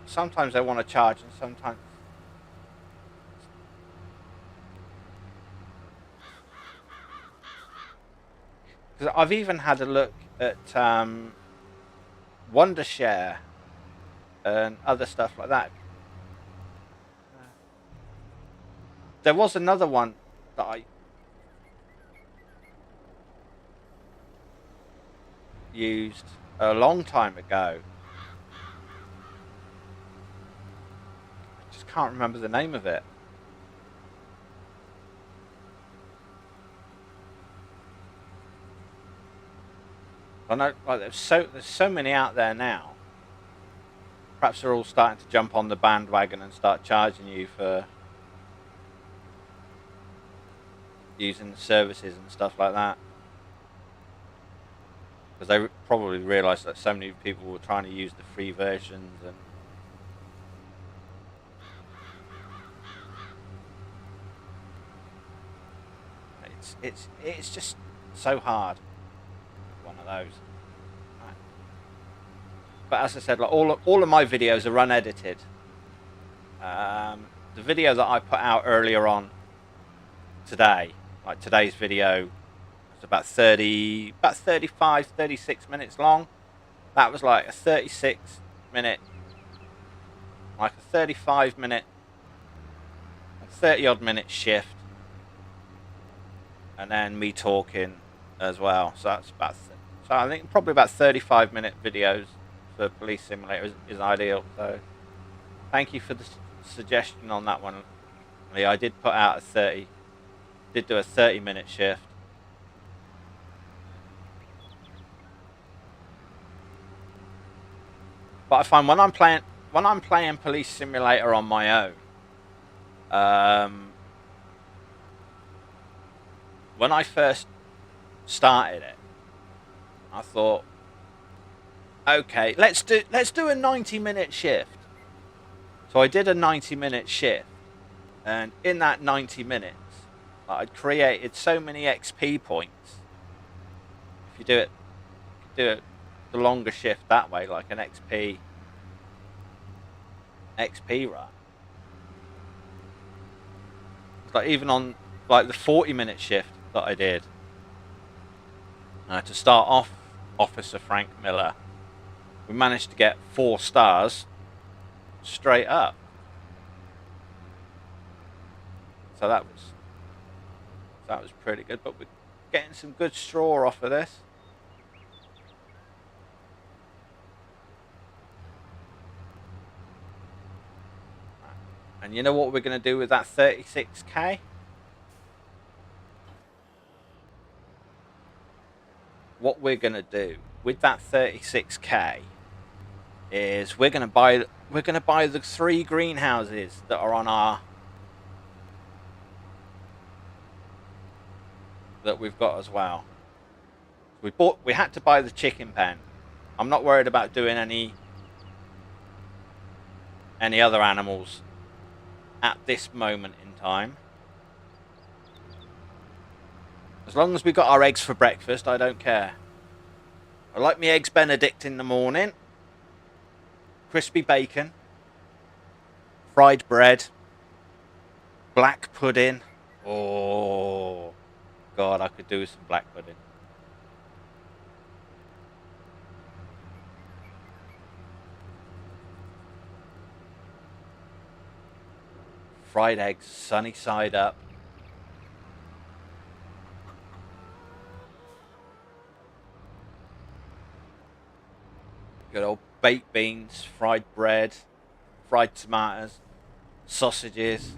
sometimes they want to charge and sometimes... Because I've even had a look at Wondershare and other stuff like that. There was another one that I used a long time ago. I just can't remember the name of it. I know, like, there's so many out there now. Perhaps they're all starting to jump on the bandwagon and start charging you for using the services and stuff like that. Because they probably realised that so many people were trying to use the free versions and... It's just so hard. One of those. Right. But as I said, like all of my videos are unedited. The video that I put out earlier on today, like today's video, was about 35, 36 minutes long. That was like a 36 minute, like a 35 minute, a 30 odd minute shift. And then me talking as well. So that's about... So I think probably about 35-minute videos for Police Simulator is ideal. So thank you for the suggestion on that one. Yeah, I did put out did do a 30-minute shift. But I find when I'm playing Police Simulator on my own, when I first started it, I thought, okay, let's do a 90-minute shift. So I did a 90-minute shift, and in that 90 minutes, I'd created so many XP points. If you do it the longer shift that way, like an XP run. Like even on like the 40-minute shift that I did, to start off Officer Frank Miller, we managed to get 4 stars straight up. So that was pretty good, but we're getting some good straw off of this. And you know what we're going to do with that 36k? What we're going to do with that 36k is we're going to buy the 3 greenhouses that are on our... that we've got as well. We had to buy the chicken pen. I'm not worried about doing any other animals at this moment in time. As long as we got our eggs for breakfast, I don't care. I like my eggs Benedict in the morning. Crispy bacon. Fried bread. Black pudding. Oh, God, I could do some black pudding. Fried eggs, sunny side up. Good old baked beans, fried bread, fried tomatoes, sausages.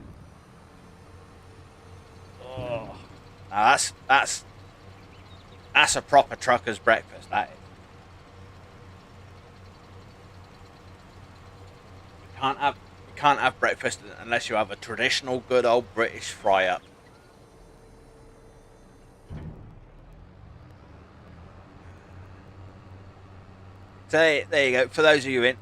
Oh, now that's a proper trucker's breakfast. That is. You can't have breakfast unless you have a traditional good old British fry up. So there you go. For those of you in,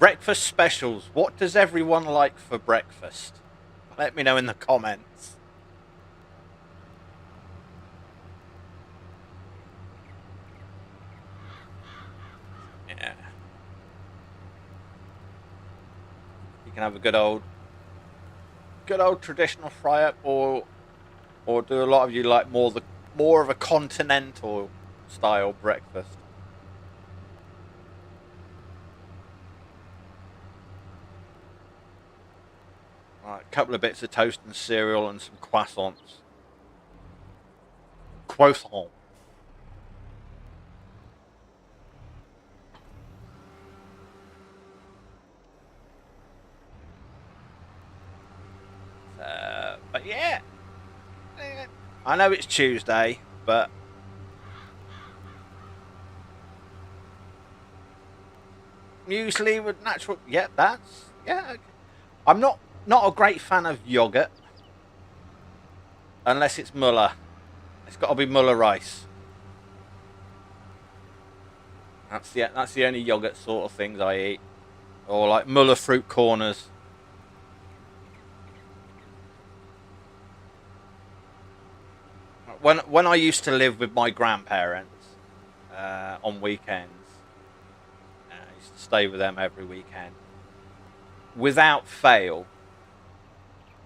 breakfast specials. What does everyone like for breakfast? Let me know in the comments. You can have a good old traditional fry up, or do a lot of you like more of a continental style breakfast? Right, a couple of bits of toast and cereal and some croissants. Croissant. But yeah, I know it's Tuesday, but muesli with natural. Yeah, okay. I'm not a great fan of yogurt unless it's Muller. It's got to be Muller rice. That's the only yogurt sort of things I eat, or like Muller fruit corners. When I used to live with my grandparents on weekends, I used to stay with them every weekend. Without fail,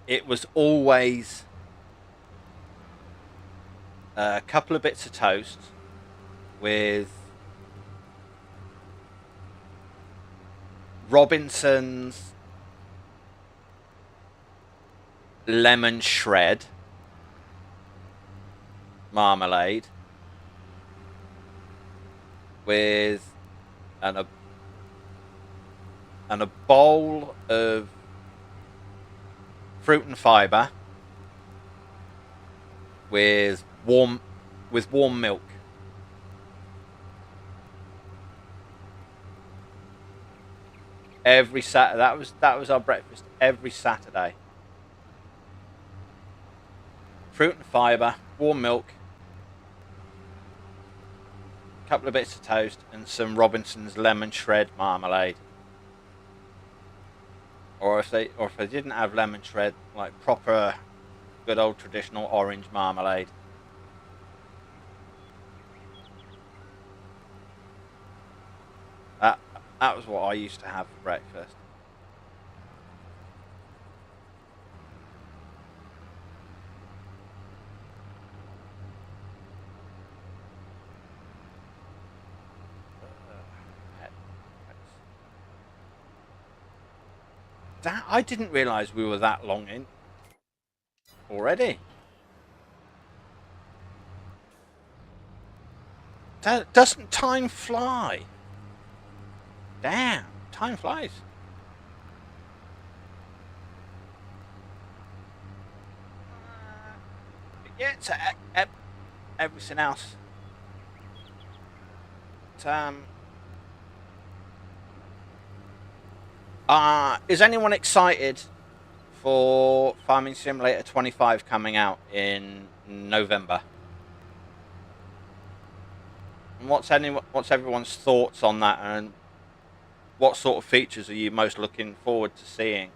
it was always a couple of bits of toast with Robinson's lemon shred marmalade with and a bowl of fruit and fibre with warm milk. Every Saturday, that was our breakfast every Saturday. Fruit and fibre, warm milk, a couple of bits of toast, and some Robinson's lemon shred marmalade. Or if they didn't have lemon shred, like proper good old traditional orange marmalade. That was what I used to have for breakfast. I didn't realise we were that long in already. Doesn't time fly? Damn, time flies. Yeah, it's everything else. Is anyone excited for Farming Simulator 25 coming out in November? And what's everyone's thoughts on that, and what sort of features are you most looking forward to seeing?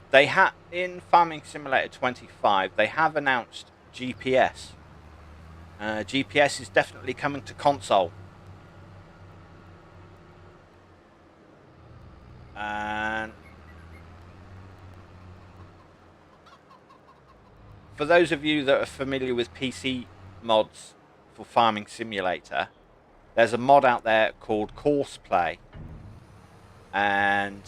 They in Farming Simulator 25, they have announced GPS. GPS is definitely coming to console. And for those of you that are familiar with PC mods for Farming Simulator, there's a mod out there called Courseplay, and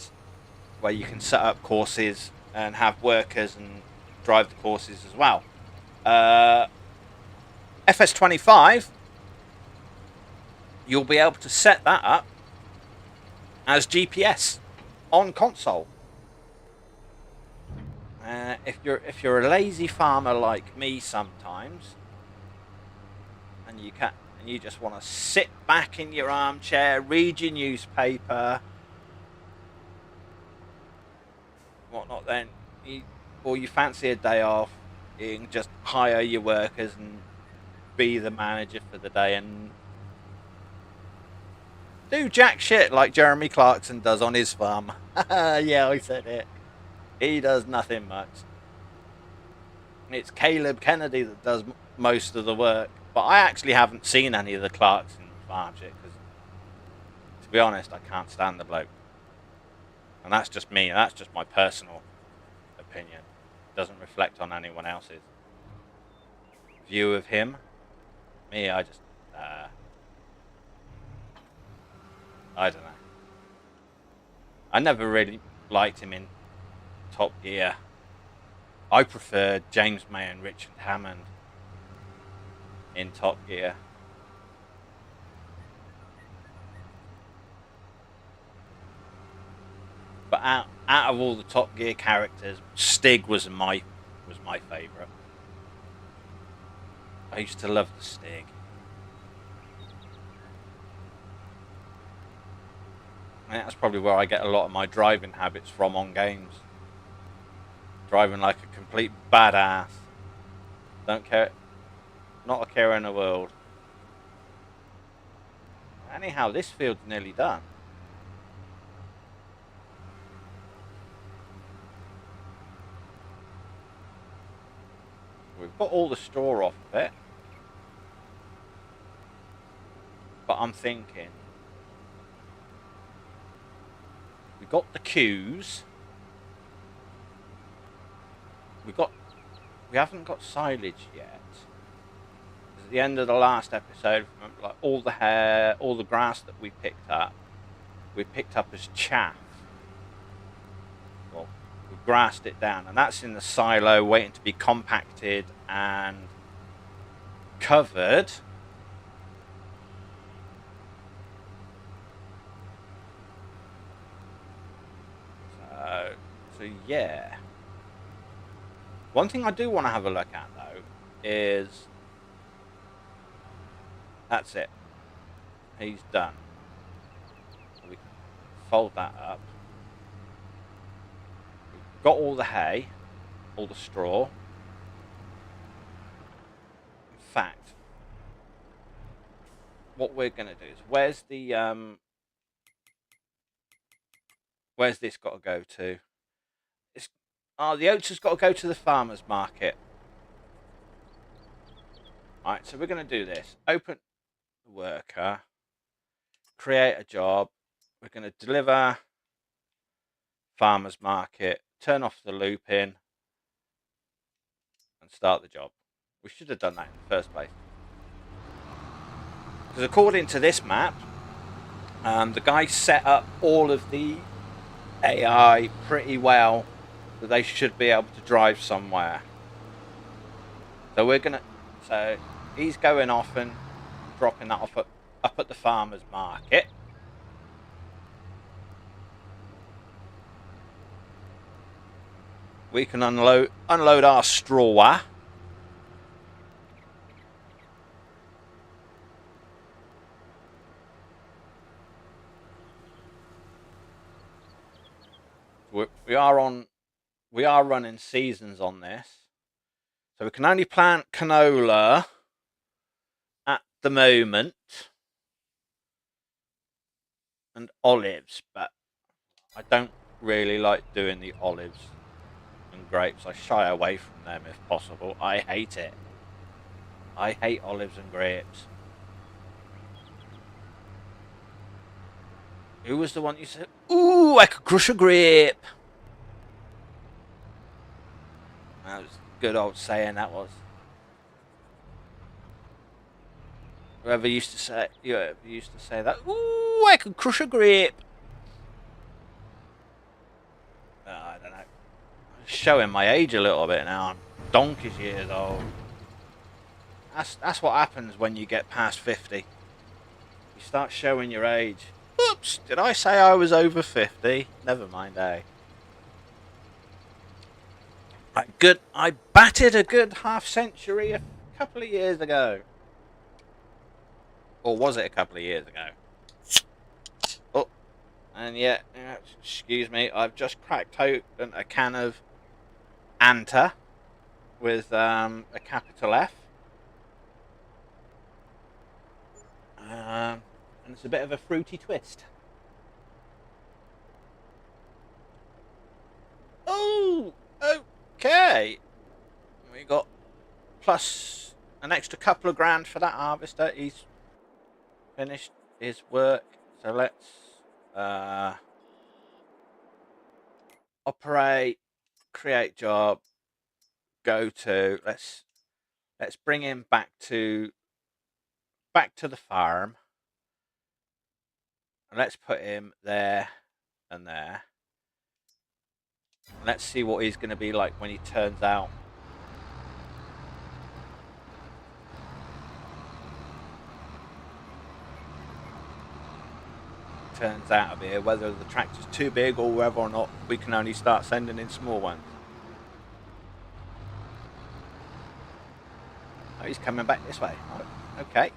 where you can set up courses and have workers and drive the courses as well. FS25, you'll be able to set that up as GPS on console. If you're a lazy farmer like me sometimes, and you just want to sit back in your armchair, read your newspaper, whatnot, then or you fancy a day off, you can just hire your workers and be the manager for the day and do jack shit like Jeremy Clarkson does on his farm. Yeah, I said it. He does nothing much. It's Caleb Kennedy that does most of the work. But I actually haven't seen any of the Clarkson farms yet, because, to be honest, I can't stand the bloke. And that's just me. That's just my personal opinion. It doesn't reflect on anyone else's view of him. Me, I just, I don't know. I never really liked him in Top Gear. I preferred James May and Richard Hammond in Top Gear. But out of all the Top Gear characters, Stig was my favourite. I used to love the Stig. And that's probably where I get a lot of my driving habits from on games. Driving like a complete badass. Don't care. Not a care in the world. Anyhow, this field's nearly done. We've got all the straw off of it. But I'm thinking, we got the cues. We haven't got silage yet. At the end of the last episode, like all the hair, all the grass that we picked up as chaff. Well, we grassed it down, and that's in the silo waiting to be compacted and covered. So yeah. One thing I do want to have a look at, though, is... That's it. He's done. We can fold that up. We've got all the hay, all the straw. In fact, what we're going to do is, where's this got to go to? The oats has got to go to the farmer's market. Alright, so we're going to do this. Open the worker. Create a job. We're going to deliver farmer's market. Turn off the looping. And start the job. We should have done that in the first place. Because according to this map, the guy set up all of the AI pretty well, that they should be able to drive somewhere. So he's going off and dropping that off up at the farmer's market. We can unload our straw. We are running seasons on this, so we can only plant canola at the moment and olives, but I don't really like doing the olives and grapes. I shy away from them if possible. I hate it. I hate olives and grapes. Who was the one you said, ooh, I could crush a grape? That was a good old saying, that was. Whoever used to say that, ooh, I could crush a grape. I don't know. I'm showing my age a little bit now. I'm donkey's years old. That's what happens when you get past 50. You start showing your age. Oops, did I say I was over 50? Never mind, eh? I batted a good half century a couple of years ago. Or was it a couple of years ago? Oh, and yeah, excuse me, I've just cracked open a can of Anta with a capital F. And it's a bit of a fruity twist. Oh, okay. We got plus an extra couple of grand for that harvester. He's finished his work. So let's operate, create job, go to. Let's bring him back to the farm. And let's put him there and there. And let's see what he's going to be like when he turns out. Turns out of here, whether the tractor's too big or whether or not we can only start sending in small ones. Oh, he's coming back this way. Oh, okay.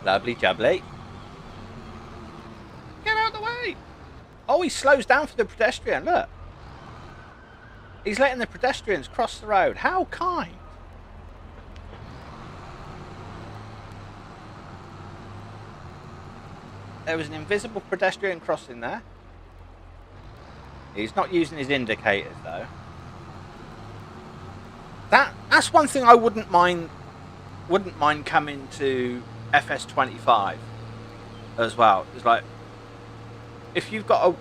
Lovely jubbly. Get out of the way! Oh, he slows down for the pedestrian, look. He's letting the pedestrians cross the road. How kind. There was an invisible pedestrian crossing there. He's not using his indicators though. That's one thing I wouldn't mind coming to FS25 as well. It's like if you've got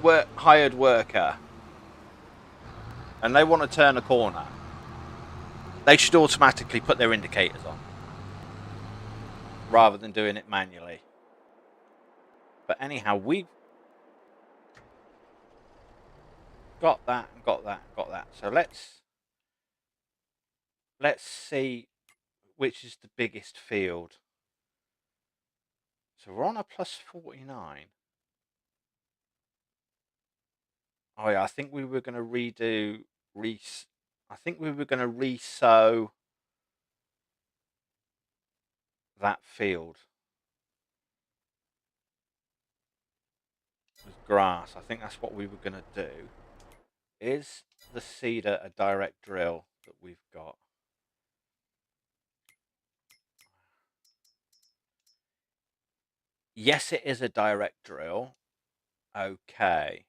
a hired worker and they want to turn a corner, they should automatically put their indicators on rather than doing it manually. But anyhow, we've got that and got that and got that. So let's see which is the biggest field. So we're on a plus 49. Oh yeah, I think we were going to I think we were going to re-sow that field with grass. I think that's what we were going to do. Is the seeder a direct drill that we've got? Yes, it is a direct drill. Okay.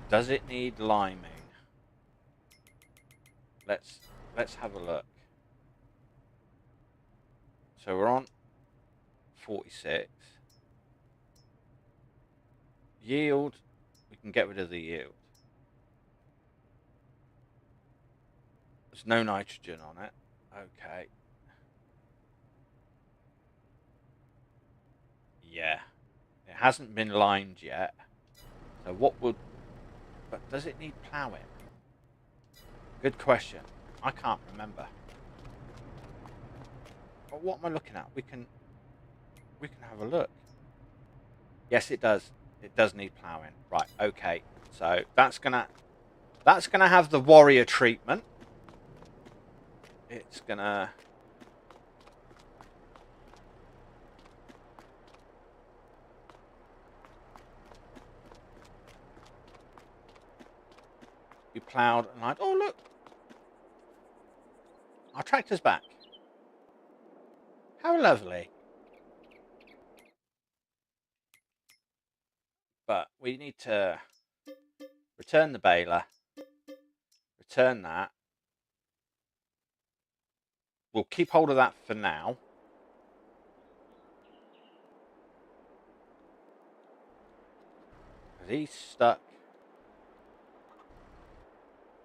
Does it need liming? Let's have a look. So we're on 46. Yield, we can get rid of the yield. There's no nitrogen on it. Okay. Yeah. It hasn't been limed yet. So what would... But does it need ploughing? Good question. I can't remember. But what am I looking at? We can have a look. Yes, it does. It does need ploughing. Right, okay. So that's gonna have the warrior treatment. It's gonna be ploughed and like, oh look, our tractor's back. How lovely. But we need to return the baler, return that. We'll keep hold of that for now. Because he's stuck.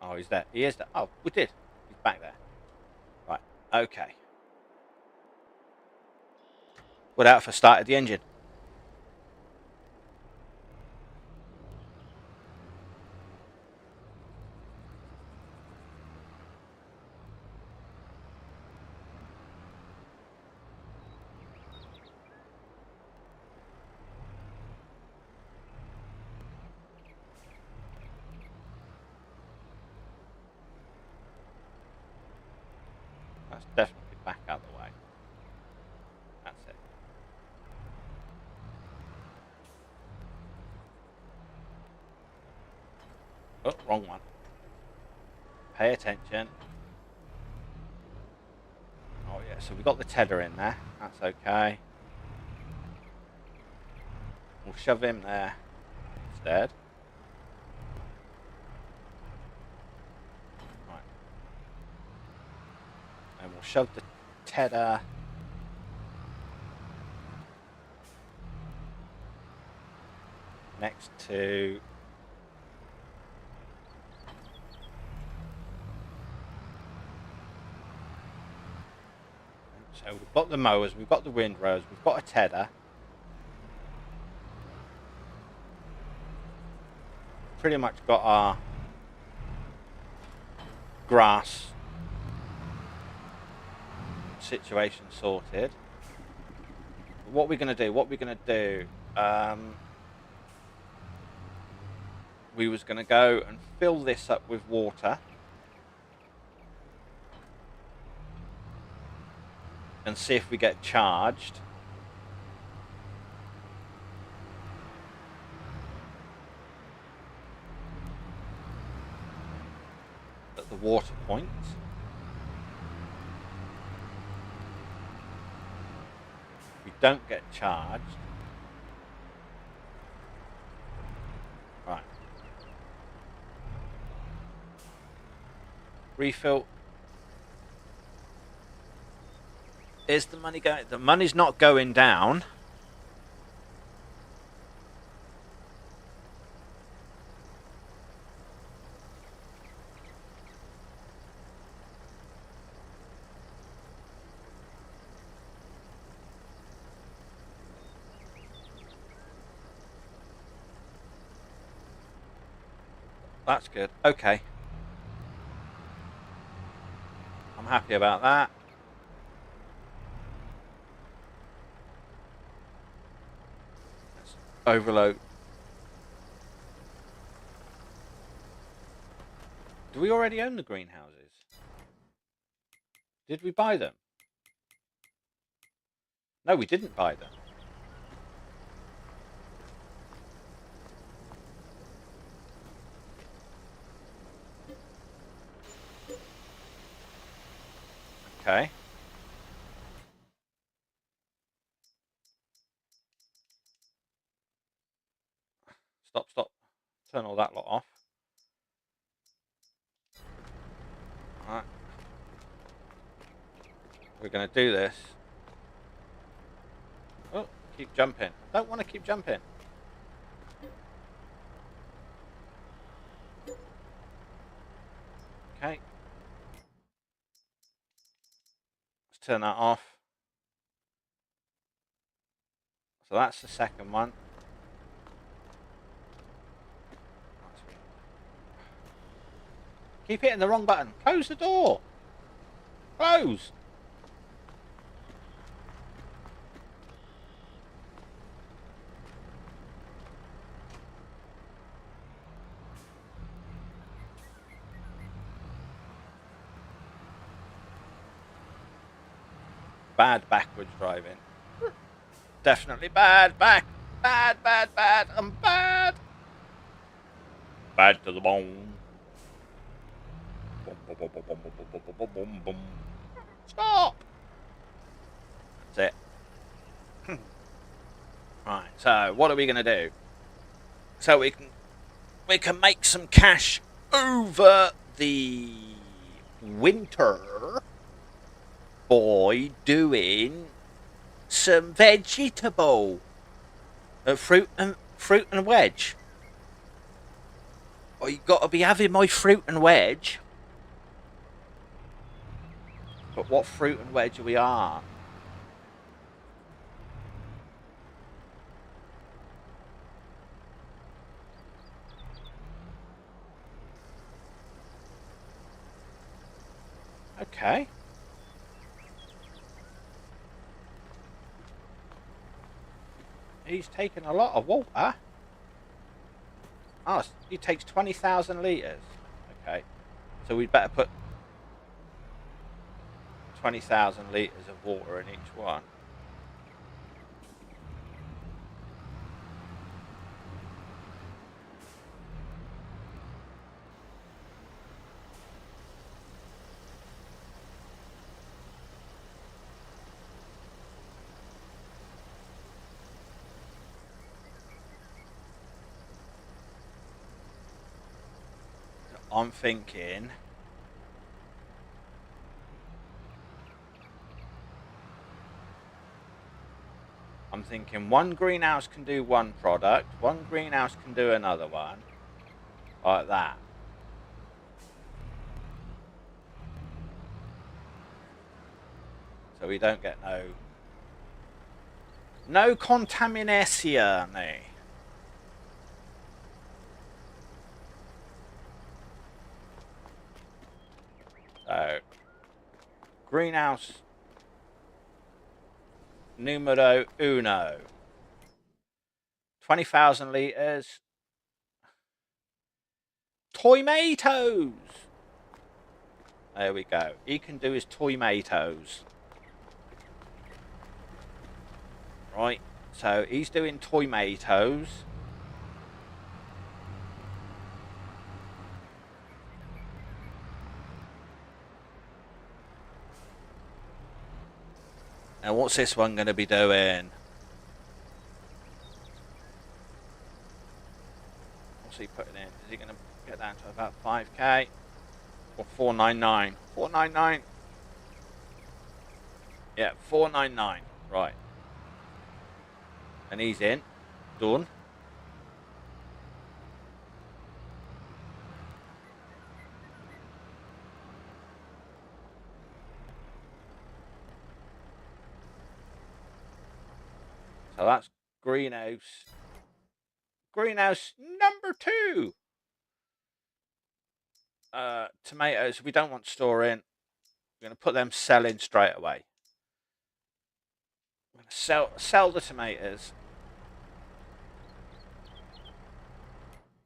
Oh, he's there. He is there. Oh, we did. He's back there. Right, okay. Without for started the engine. That's definitely back out of the way. That's it. Oh, wrong one. Pay attention. Oh yeah, so we got the tedder in there. That's okay. We'll shove him there instead. And we'll shove the tedder next to so we've got the mowers, we've got the windrows, we've got a tedder. Pretty much got our grass situation sorted. What we're going to do, we was going to go and fill this up with water and see if we get charged. At the water point. If we don't get charged, right. Refill. Is the money going? The money's not going down. That's good. Okay. I'm happy about that. Let's overload. Do we already own the greenhouses? Did we buy them? No, we didn't buy them. Okay. Stop. Turn all that lot off. Alright. We're going to do this. Oh, keep jumping. I don't want to keep jumping. Okay. Let's turn that off. So that's the second one. Keep hitting the wrong button. Close the door. Close. Bad backwards driving. Definitely bad. Bad. I'm bad. Bad to the bone. Stop. That's it. Right. So what are we going to do? So we can make some cash over the winter by doing some vegetable fruit and wedge. Oh, you got to be having my fruit and wedge. But what fruit and wedge are we on? Okay. He's taking a lot of water. Oh, he takes 20,000 litres. Okay. So we'd better put 20,000 litres of water in each one. I'm thinking I'm thinking one greenhouse can do one product, one greenhouse can do another one, like that. So we don't get no contamination. So greenhouse numero uno. 20,000 litres. Tomatoes! There we go. He can do his tomatoes. Right, so he's doing tomatoes. And what's this one going to be doing? What's he putting in? Is he going to get down to about 5k? Or 499? 499? Yeah, 499. Right. And he's in. Done. So that's greenhouse. Greenhouse number 2. Tomatoes we don't want storing. We're going to put them selling straight away. I'm going to sell the tomatoes.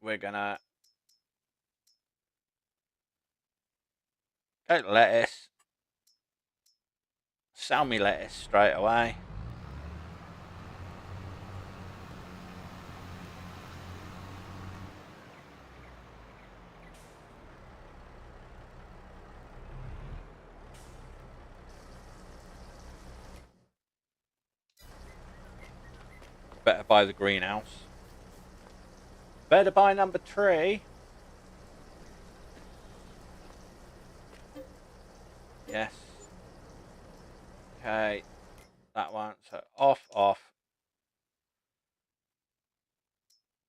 We're going to go to lettuce. Sell me lettuce straight away. Better buy the greenhouse. Better buy number 3. Yes. Okay. That one. So off.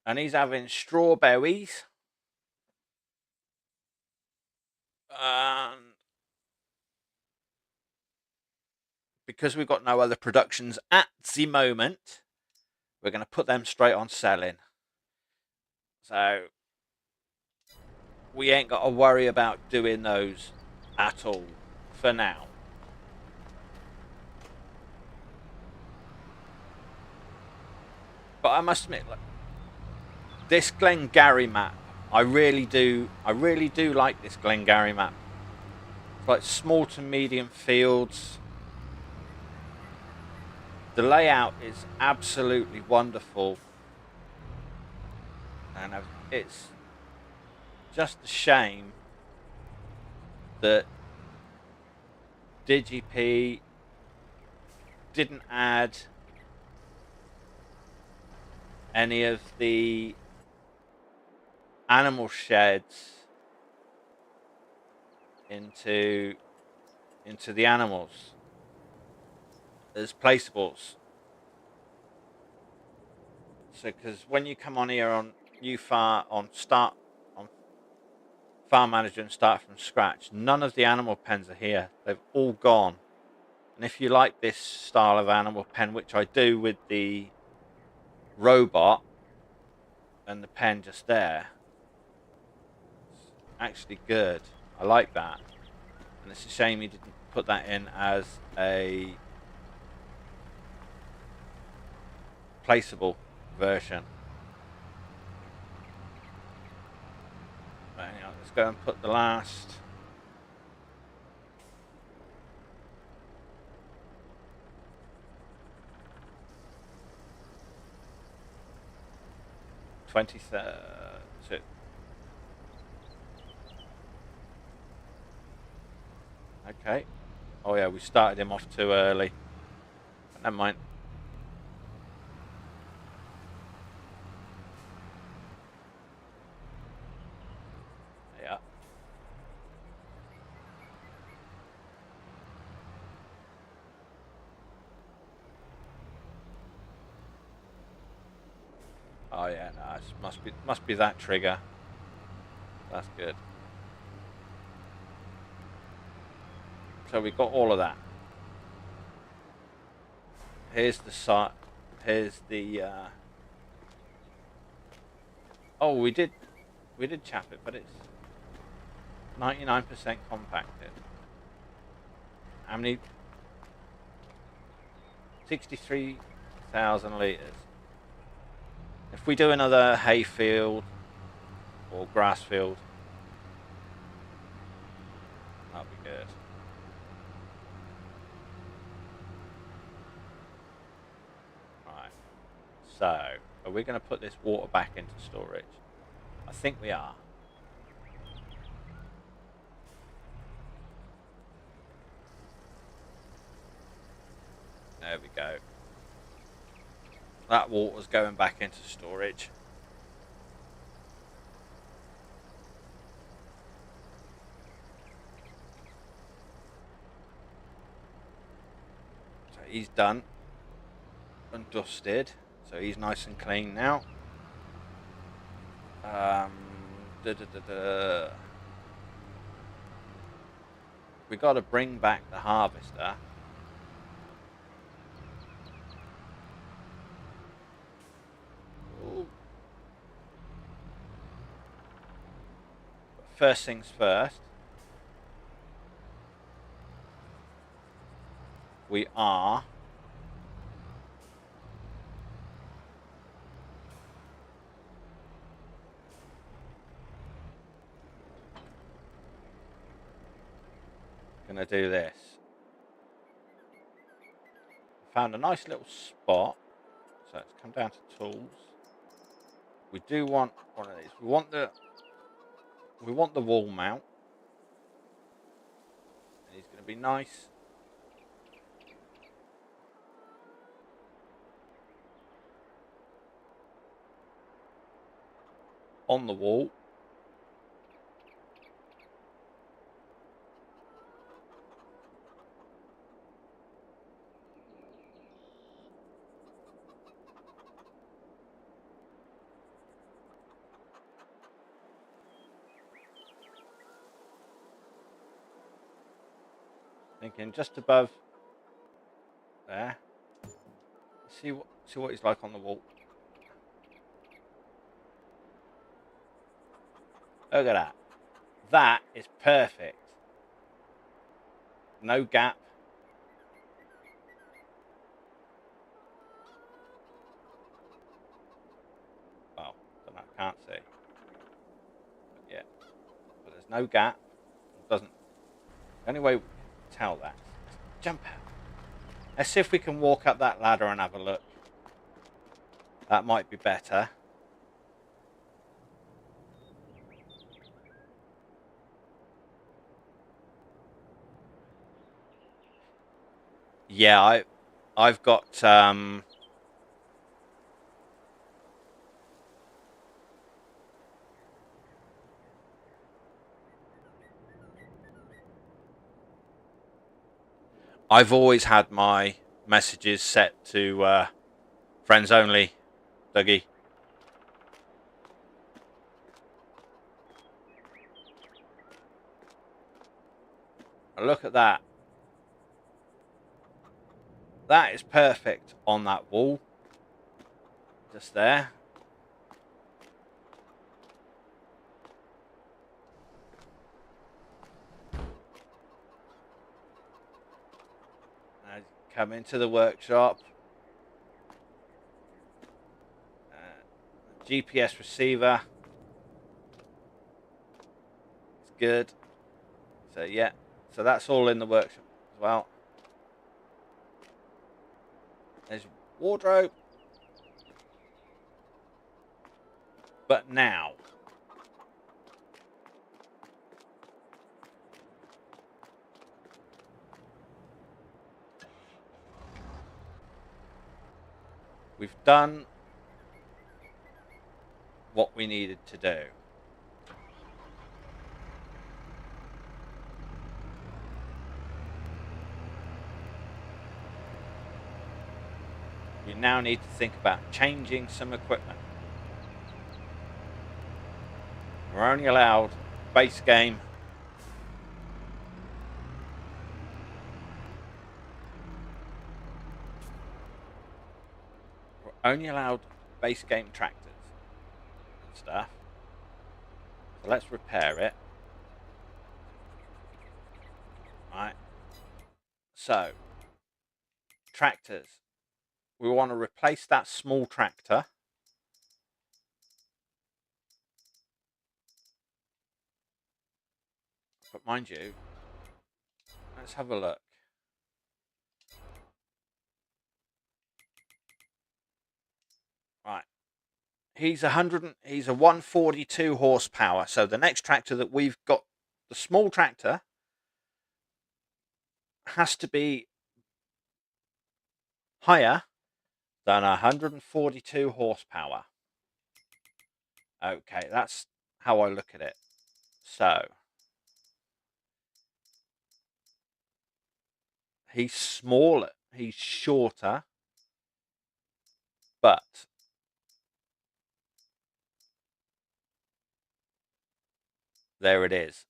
And he's having strawberries. Because we've got no other productions at the moment, we're going to put them straight on selling. So we ain't got to worry about doing those at all for now. But I must admit, look, this Glengarry map, I really do like this Glengarry map. It's like small to medium fields. The layout is absolutely wonderful. And it's just a shame that Digipea didn't add any of the animal sheds into the animals as placeables. So because when you come on here on Farm Manager and start from scratch, none of the animal pens are here. They've all gone. And if you like this style of animal pen, which I do with the robot and the pen just there, it's actually good. I like that. And it's a shame you didn't put that in as a placeable version. But anyhow, let's go and put the last 23rd. Okay. Oh yeah, we started him off too early. But never mind. Yeah. Oh yeah, no, it must be that trigger. That's good. So we got all of that. Here's the site. Here's the. Oh, we did chap it, but it's 99% compacted. How many? 63,000 litres. If we do another hay field or grass field, that'll be good. Right. So, are we going to put this water back into storage? I think we are. There we go. That water's going back into storage. So he's done and dusted. So he's nice and clean now. We got to bring back the harvester. Ooh. First things first. We are going to do this. Found a nice little spot. So let's come down to tools. We do want one of these. We want the wall mount. And he's going to be nice. On the wall. Thinking just above there. See what he's like on the wall. Look at that. That is perfect. No gap. Well, I can't see. But yeah. But there's no gap. It doesn't. The only way we can tell that is jump out. Let's see if we can walk up that ladder and have a look. That might be better. Yeah, I've got I've always had my messages set to friends only, Dougie. Look at that. That is perfect on that wall. Just there. Come into the workshop. GPS receiver. It's good. So yeah. So that's all in the workshop as well. There's wardrobe. But now. We've done what we needed to do. We now need to think about changing some equipment. We're only allowed base game. We're only allowed base game tractors and stuff. So let's repair it. Right. So, tractors. We want to replace that small tractor. But mind you, let's have a look. Right. He's he's a 142 horsepower. So the next tractor that we've got, the small tractor, has to be higher than 142 horsepower. Okay, that's how I look at it. So he's smaller, he's shorter, but there it is.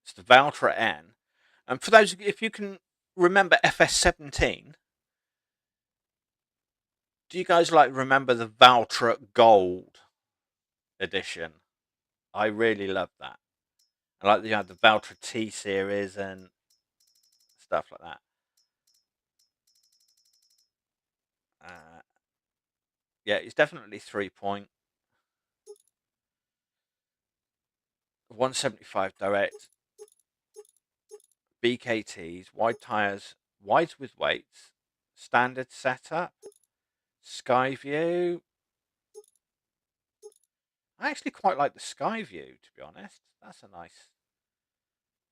It's the Valtra N. And for those, if you can remember FS17, do you guys remember the Valtra Gold edition? I really love that. I like that you had the Valtra T series and stuff like that. Yeah, it's definitely 3-point. 175 direct. BKTs, wide tyres, wides with weights, standard setup, sky view. I actually quite like the sky view, to be honest. That's a nice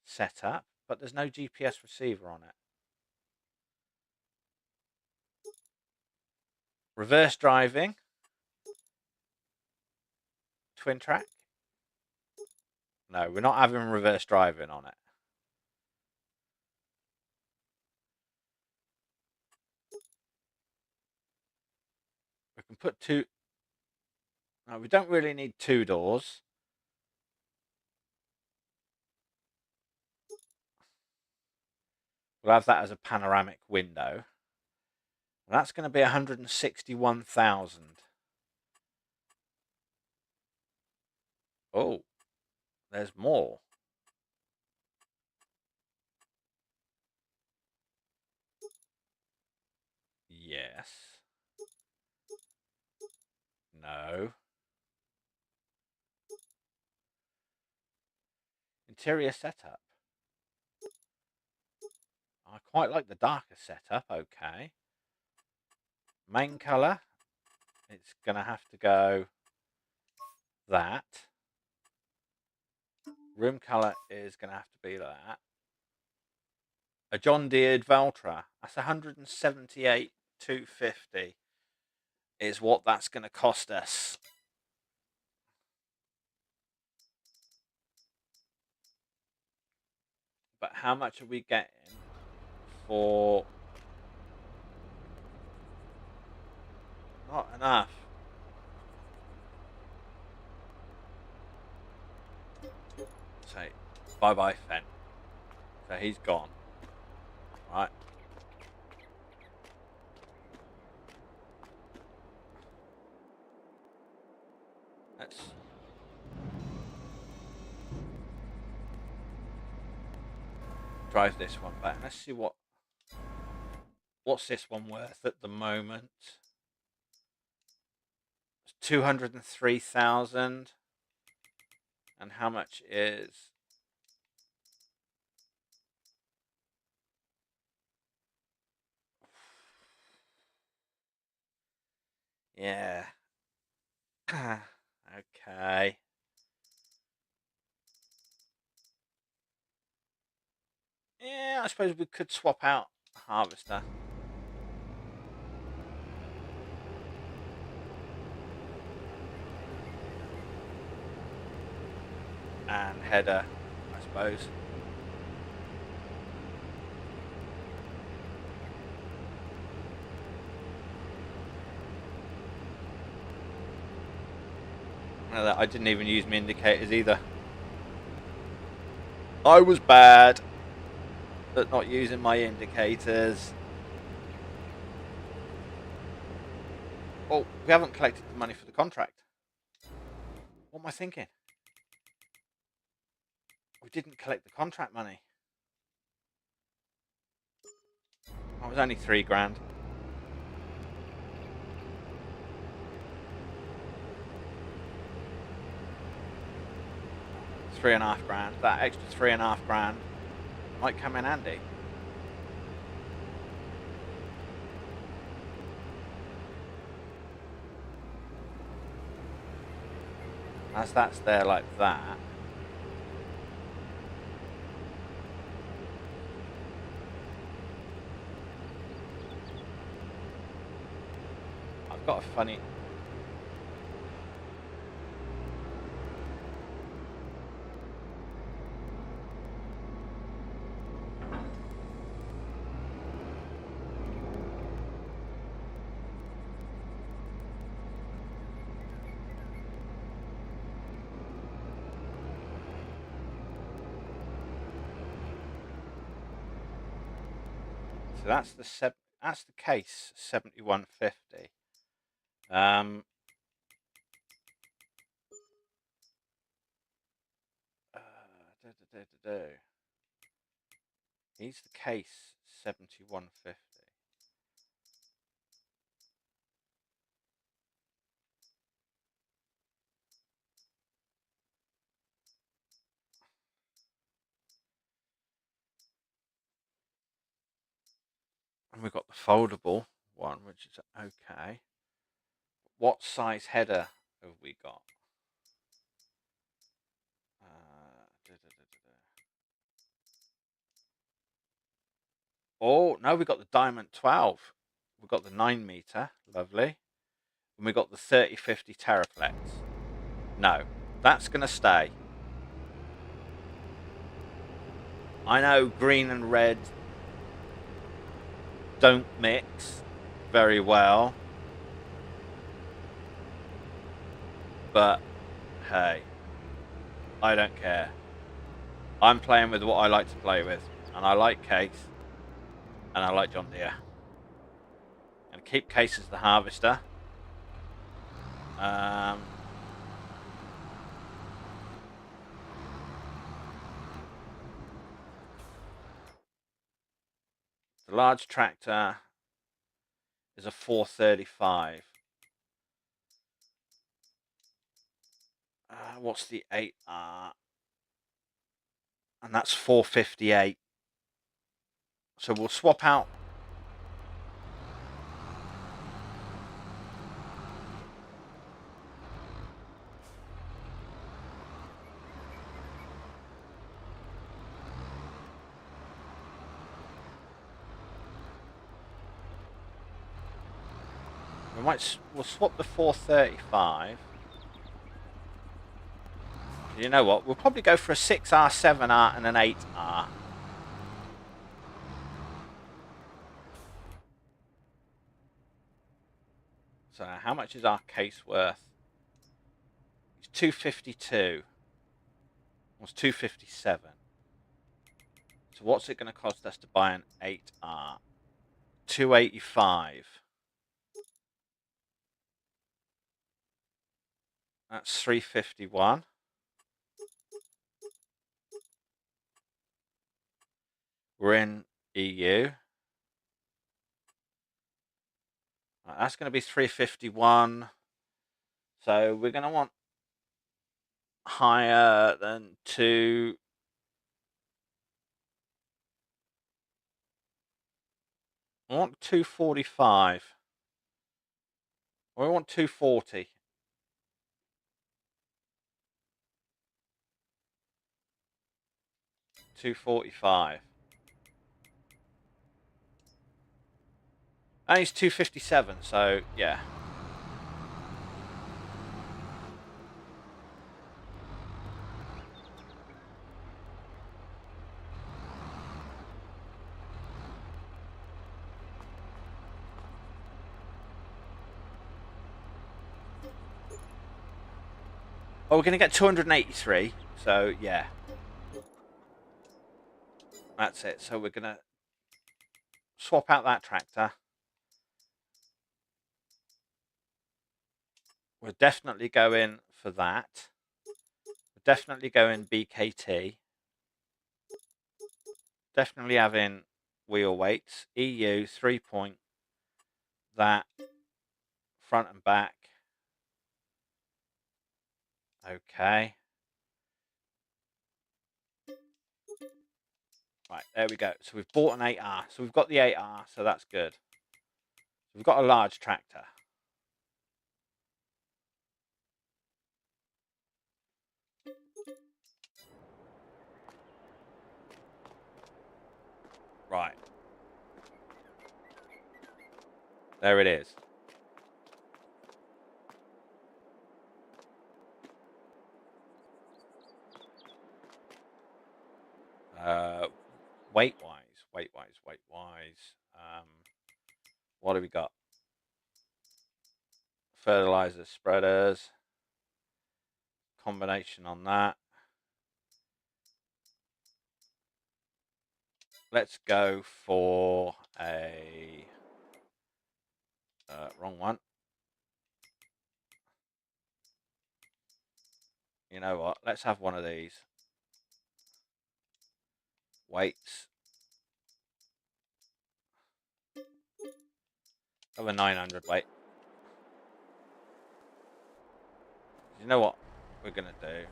setup, but there's no GPS receiver on it. Reverse driving, twin track. No, we're not having reverse driving on it. We can put two. No, we don't really need 2 doors. We'll have that as a panoramic window. And that's going to be 161,000. Oh, there's more. Yes. No. Interior setup. I quite like the darker setup. Okay. Main colour. It's going to have to go that. Room colour is going to have to be that. A John Deere Valtra. That's 178,250 is what that's going to cost us. But how much are we getting for? Not enough. Say bye-bye, Fen. So he's gone. Right. Let's drive this one back. Let's see what's this one worth at the moment. It's 203,000. And how much is? Yeah. Okay. Yeah, I suppose we could swap out harvester. And header, I suppose. I didn't even use my indicators either. I was bad at not using my indicators. Oh, we haven't collected the money for the contract. What am I thinking? We didn't collect the contract money. That was only £3,000. £3,500. That extra £3,500 might come in handy. As that's there like that. I've got a funny... So that's the case 7150. He's the case 7150. And we've got the foldable one, which is okay. What size header have we got? Oh, no, we've got the Diamond 12. We've got the 9 meter. Lovely. And we've got the 3050 Terraflex. No, that's going to stay. I know green and red don't mix very well. But, hey, I don't care. I'm playing with what I like to play with. And I like Case. And I like John Deere. And keep Case as the harvester. The large tractor is a 435. What's the 8R? And that's 458. So we'll swap out. We'll swap the 435. You know what? We'll probably go for a 6R, 7R, and an 8R. So how much is our Case worth? It's 252. It's 257. So what's it going to cost us to buy an 8R? 285. That's 351. We're in EU. Right, that's going to be 351. So we're going to want higher than 2. I want 245. Or I want 240. $245. And he's 257, so yeah. Oh, we're going to get 283. So, yeah. That's it. So we're going to swap out that tractor. We're definitely going for that. We're definitely going BKT. Definitely having wheel weights. EU 3-point. That. Front and back. Okay. Right, there we go. So we've bought an 8R. So we've got the 8R, so that's good. We've got a large tractor. Right. There it is. Weight-wise. What do we got? Fertilizer spreaders. Combination on that. Let's go for a... wrong one. You know what? Let's have one of these. Weights. Have a 900 weight. You know what we're going to do?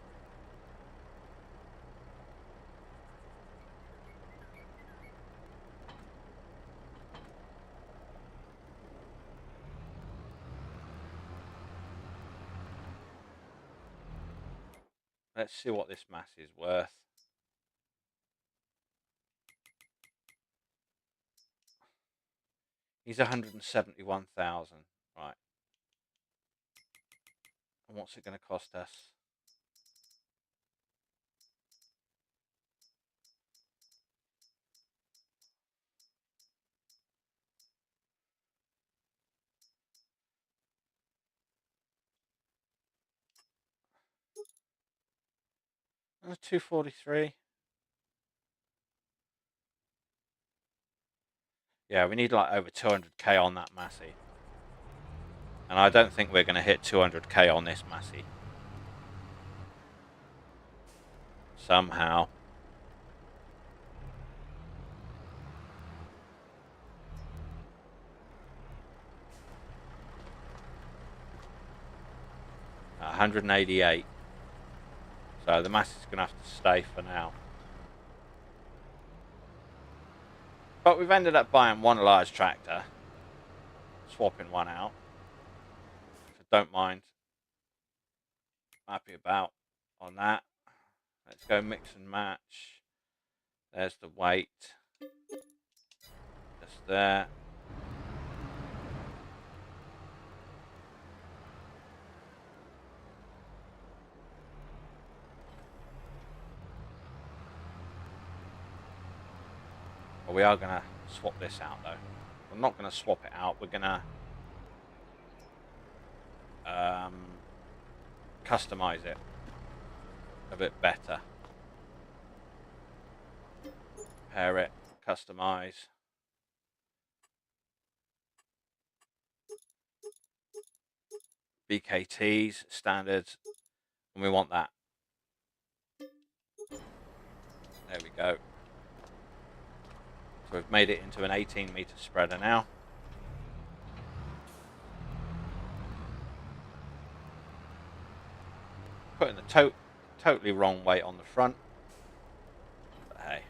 Let's see what this mass is worth. He's 171,000. Right. And what's it going to cost us? $243. Yeah, we need like over 200k on that Massey. And I don't think we're going to hit 200k on this Massey. Somehow. $188. So the Massey's going to have to stay for now. But we've ended up buying one large tractor. Swapping one out. Which I don't mind. Happy about on that. Let's go mix and match. There's the weight. Just there. Well, we are going to swap this out though. We're not going to swap it out. We're going to customize it a bit better. Pair it, customize. BKTs, standards, and we want that. There we go. So we've made it into an 18-meter spreader now. Putting the totally wrong weight on the front. But hey.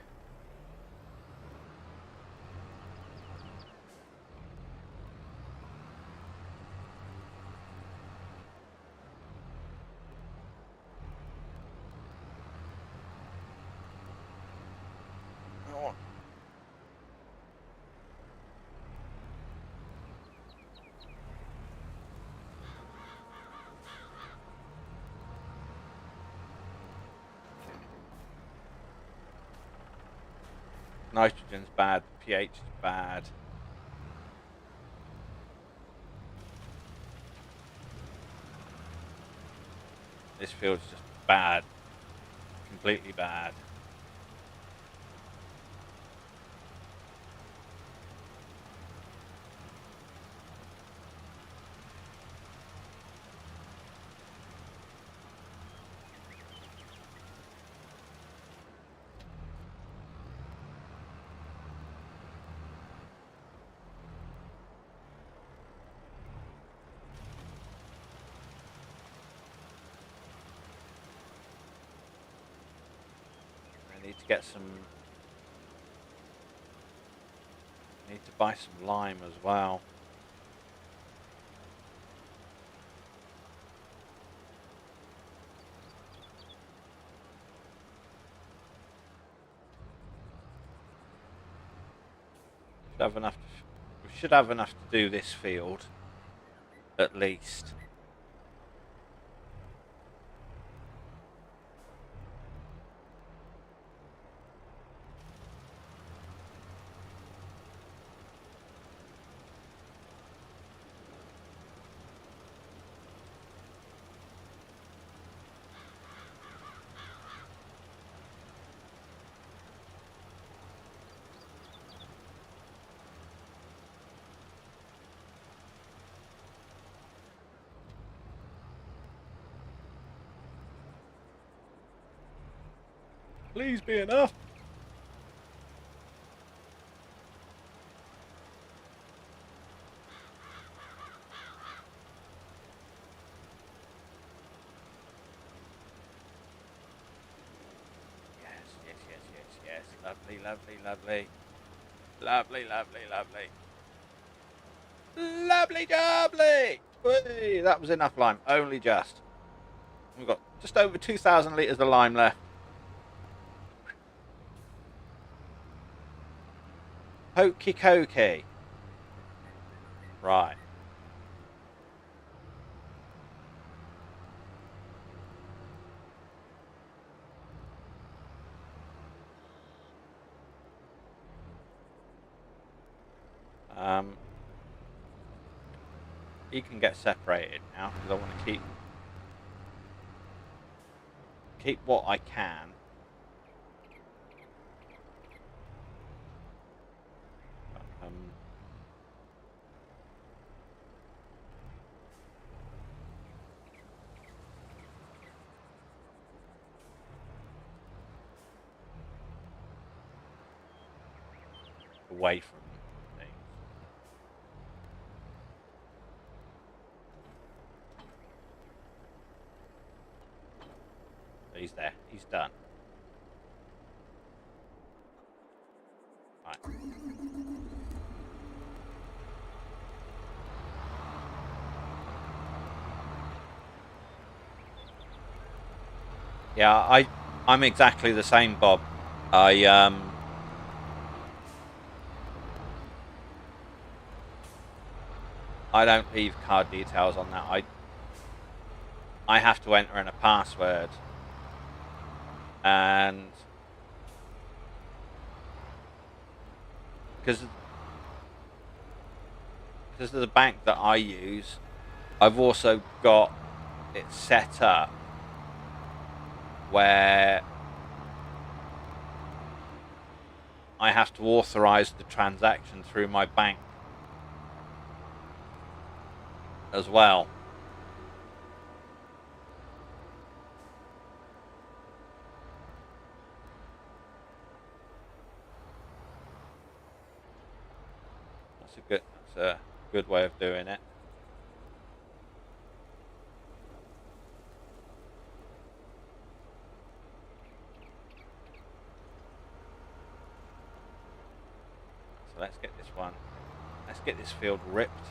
Oh. Nitrogen's bad, pH is bad. This field's just bad. Completely bad. I need to get some... I need to buy some lime as well. We should have enough to do this field, at least. Please be enough. Yes. Lovely. Lovely jubbly. Whee, that was enough lime. Only just. We've got just over 2,000 litres of lime left. Hokey cokey. Right. He can get separated now because I want to keep what I can. Away from things. He's there. He's done. Right. Yeah, I'm exactly the same, Bob. I don't leave card details on that. I have to enter in a password, and because of the bank that I use, I've also got it set up where I have to authorize the transaction through my bank as well. That's a good way of doing it. So let's get this one. Let's get this field ripped.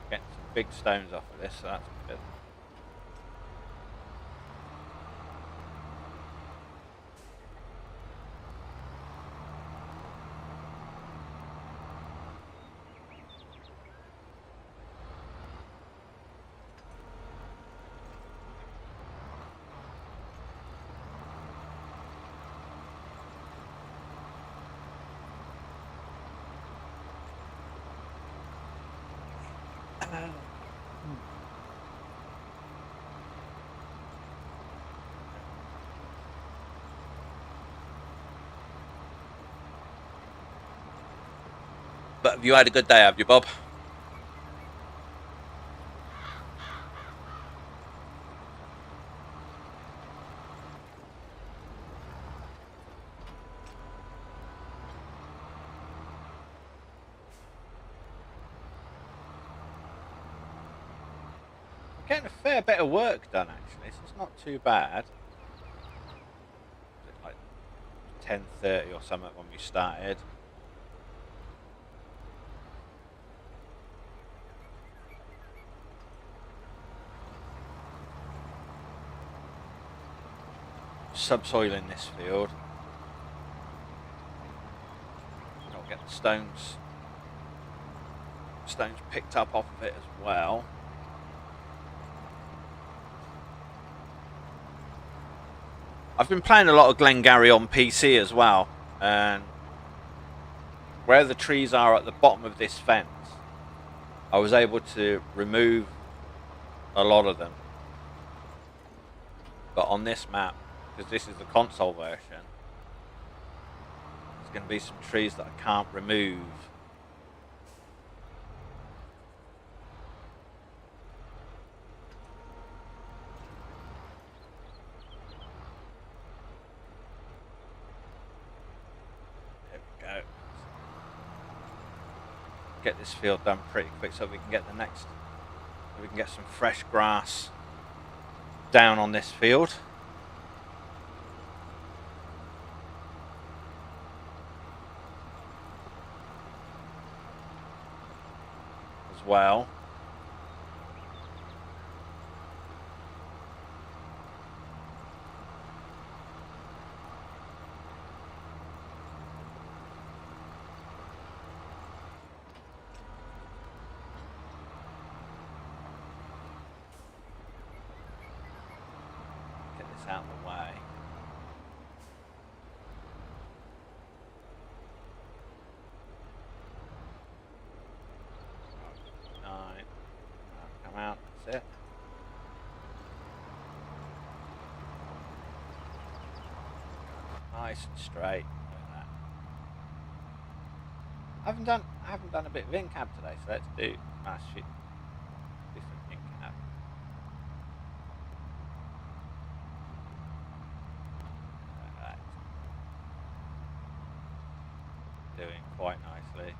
Getting some big stones off of this, so that's good. But have you had a good day, have you, Bob? I'm getting a fair bit of work done, actually, so it's not too bad. Like 10:30 or something when we started. Subsoil in this field. I'll get the stones picked up off of it as well. I've been playing a lot of Glengarry on PC as well, and where the trees are at the bottom of this fence, I was able to remove a lot of them. But on this map, because this is the console version, there's going to be some trees that I can't remove. There we go. Get this field done pretty quick so we can get the next, so we can get some fresh grass down on this field. As well. Get this out of the way. Come out, that's it. Nice and straight. Like that. I haven't done a bit of in-cab today, so let's do nice shit. Do some in-cab. Like that. Doing quite nicely.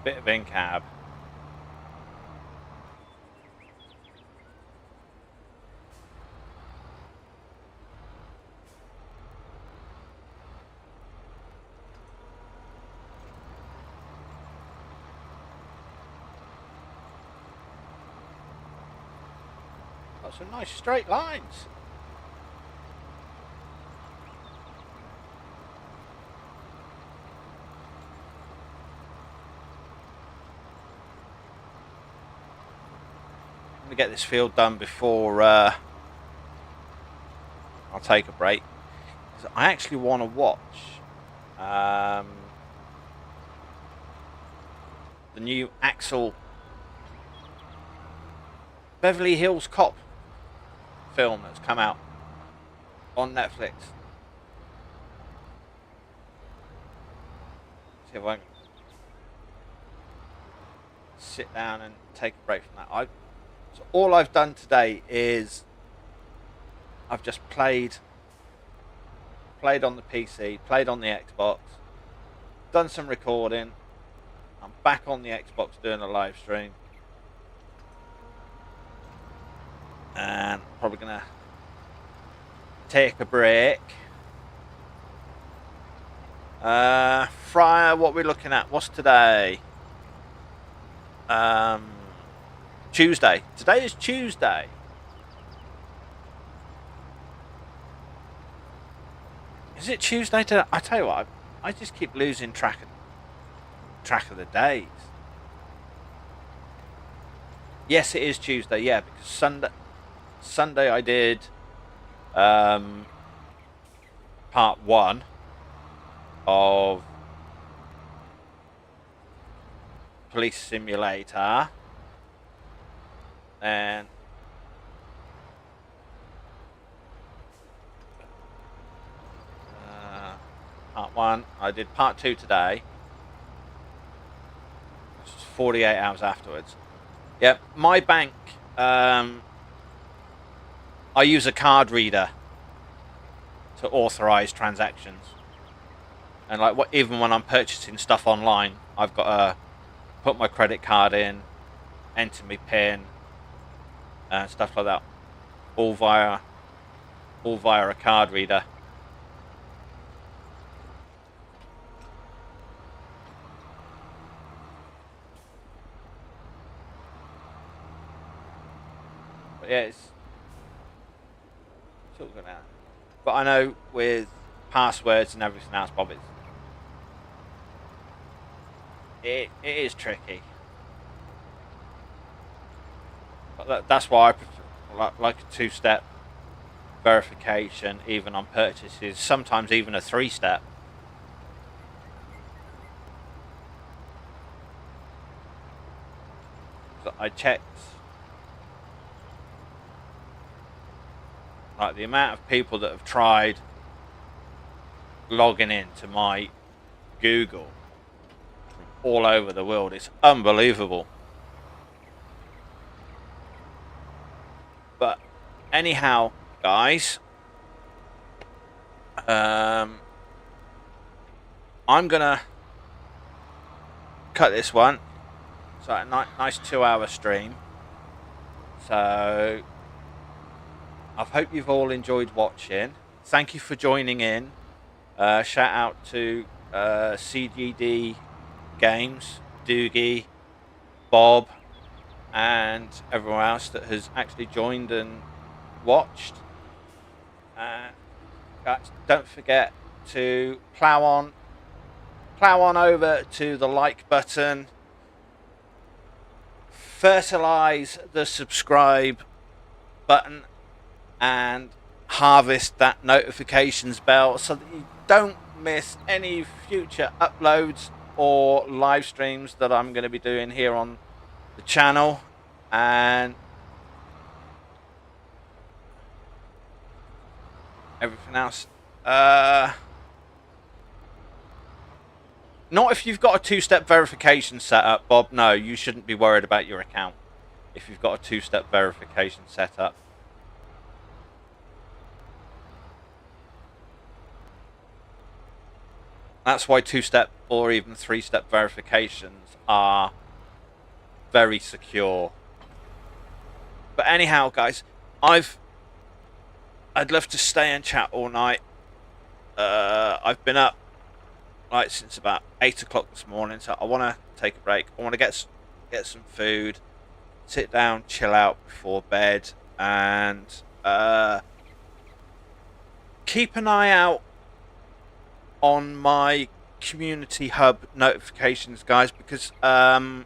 Bit of in-cab. Got some nice straight lines. To get this field done before I'll take a break. I actually want to watch the new Axel Beverly Hills Cop film that's come out on Netflix. See if I can sit down and take a break from that. So all I've done today is I've just played on the PC, played on the Xbox, done some recording. I'm back on the Xbox doing a live stream, and probably gonna take a break. Friday, what we're looking at? What's today? Tuesday. Today is Tuesday. Is it Tuesday today? I tell you what, I just keep losing track of track of the days. Yes, it is Tuesday. Yeah, because Sunday I did part 1 of Police Simulator, and part 1. I did part 2 today, which is 48 hours afterwards. Yep, my bank. I use a card reader to authorize transactions, and like even when I'm purchasing stuff online, I've got to put my credit card in, enter my PIN, and stuff like that, all via a card reader. But yeah, it's all good now. But I know with passwords and everything else, Bob, it is tricky. But that's why I prefer like a 2-step verification, even on purchases. Sometimes even a 3-step. So I checked like the amount of people that have tried logging into my Google from all over the world. It's unbelievable. But anyhow, guys, I'm gonna cut this one. So a nice 2-hour stream. So I hope you've all enjoyed watching. Thank you for joining in. Shout out to CGD Games, Doogie, Bob, and everyone else that has actually joined and watched. Guys, don't forget to plow on over to the like button, fertilize the subscribe button, and harvest that notifications bell so that you don't miss any future uploads or live streams that I'm going to be doing here on the channel. And everything else, not if you've got a 2-step verification set up, Bob. No, you shouldn't be worried about your account if you've got a 2-step verification set up. That's why 2-step or even 3-step verifications are very secure. But anyhow, guys, I'd love to stay and chat all night. I've been up like since about 8 o'clock this morning, so I want to take a break. I want to get some food, sit down, chill out before bed, and keep an eye out on my community hub notifications, guys, because I'm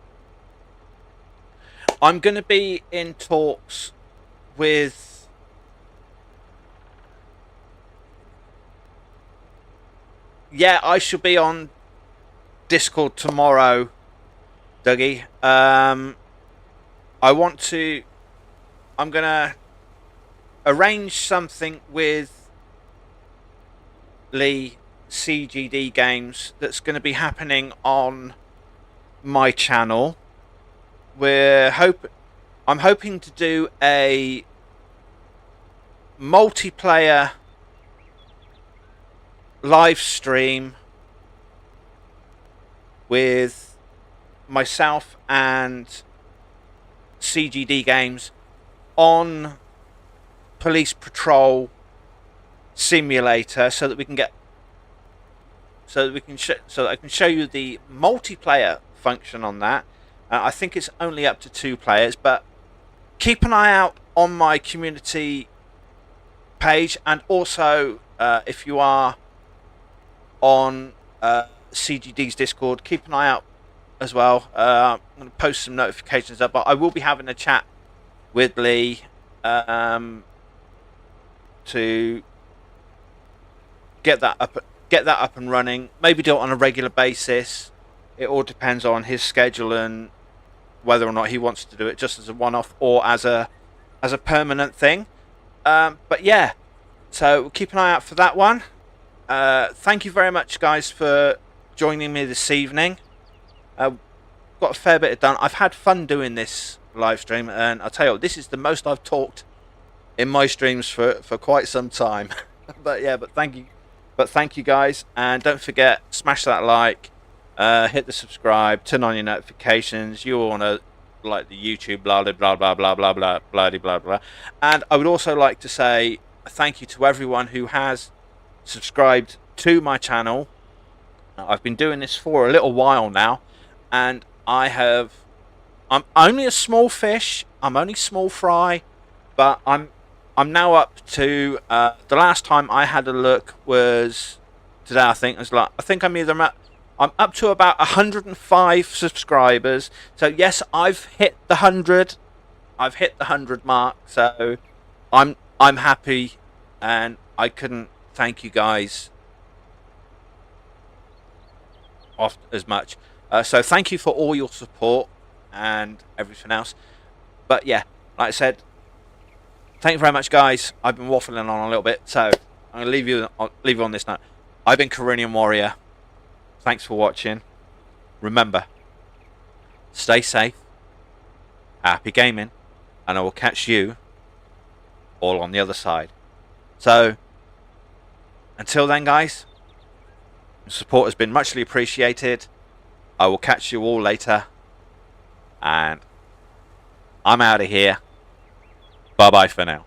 going to be in talks with I should be on Discord tomorrow, Dougie. I'm gonna arrange something with Lee CGD Games that's going to be happening on my channel. I'm hoping to do a multiplayer live stream with myself and CGD Games on Police Patrol Simulator, so that I can show you the multiplayer function on that. I think it's only up to 2 players, but keep an eye out on my community page, and also if you are on CGD's Discord, keep an eye out as well. I'm going to post some notifications up, but I will be having a chat with Lee to get that up and running. Maybe do it on a regular basis. It all depends on his schedule and whether or not he wants to do it just as a one-off or as a permanent thing. But yeah, so keep an eye out for that one. Thank you very much, guys, for joining me this evening. Got a fair bit done. I've had fun doing this live stream, and I'll tell you what, this is the most I've talked in my streams for quite some time. But thank you guys, and don't forget, smash that like, hit the subscribe, turn on your notifications. You all want to like the YouTube blah blah blah blah blah blah blah blah blah blah. And I would also like to say thank you to everyone who has subscribed to my channel. I've been doing this for a little while now, and I'm only a small fish. I'm only small fry, but I'm now up to the last time I had a look was today. I think I'm up to about 105 subscribers. So yes, I've hit the 100. I've hit the 100 mark. So I'm happy, and I couldn't thank you guys off as much. So thank you for all your support and everything else. But yeah, like I said, thank you very much, guys. I've been waffling on a little bit, so I'm going to leave you on this note. I've been Carinian Warrior. Thanks for watching. Remember, stay safe, happy gaming, and I will catch you all on the other side. So, until then, guys, your support has been muchly appreciated. I will catch you all later, and I'm out of here. Bye-bye for now.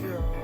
Yeah.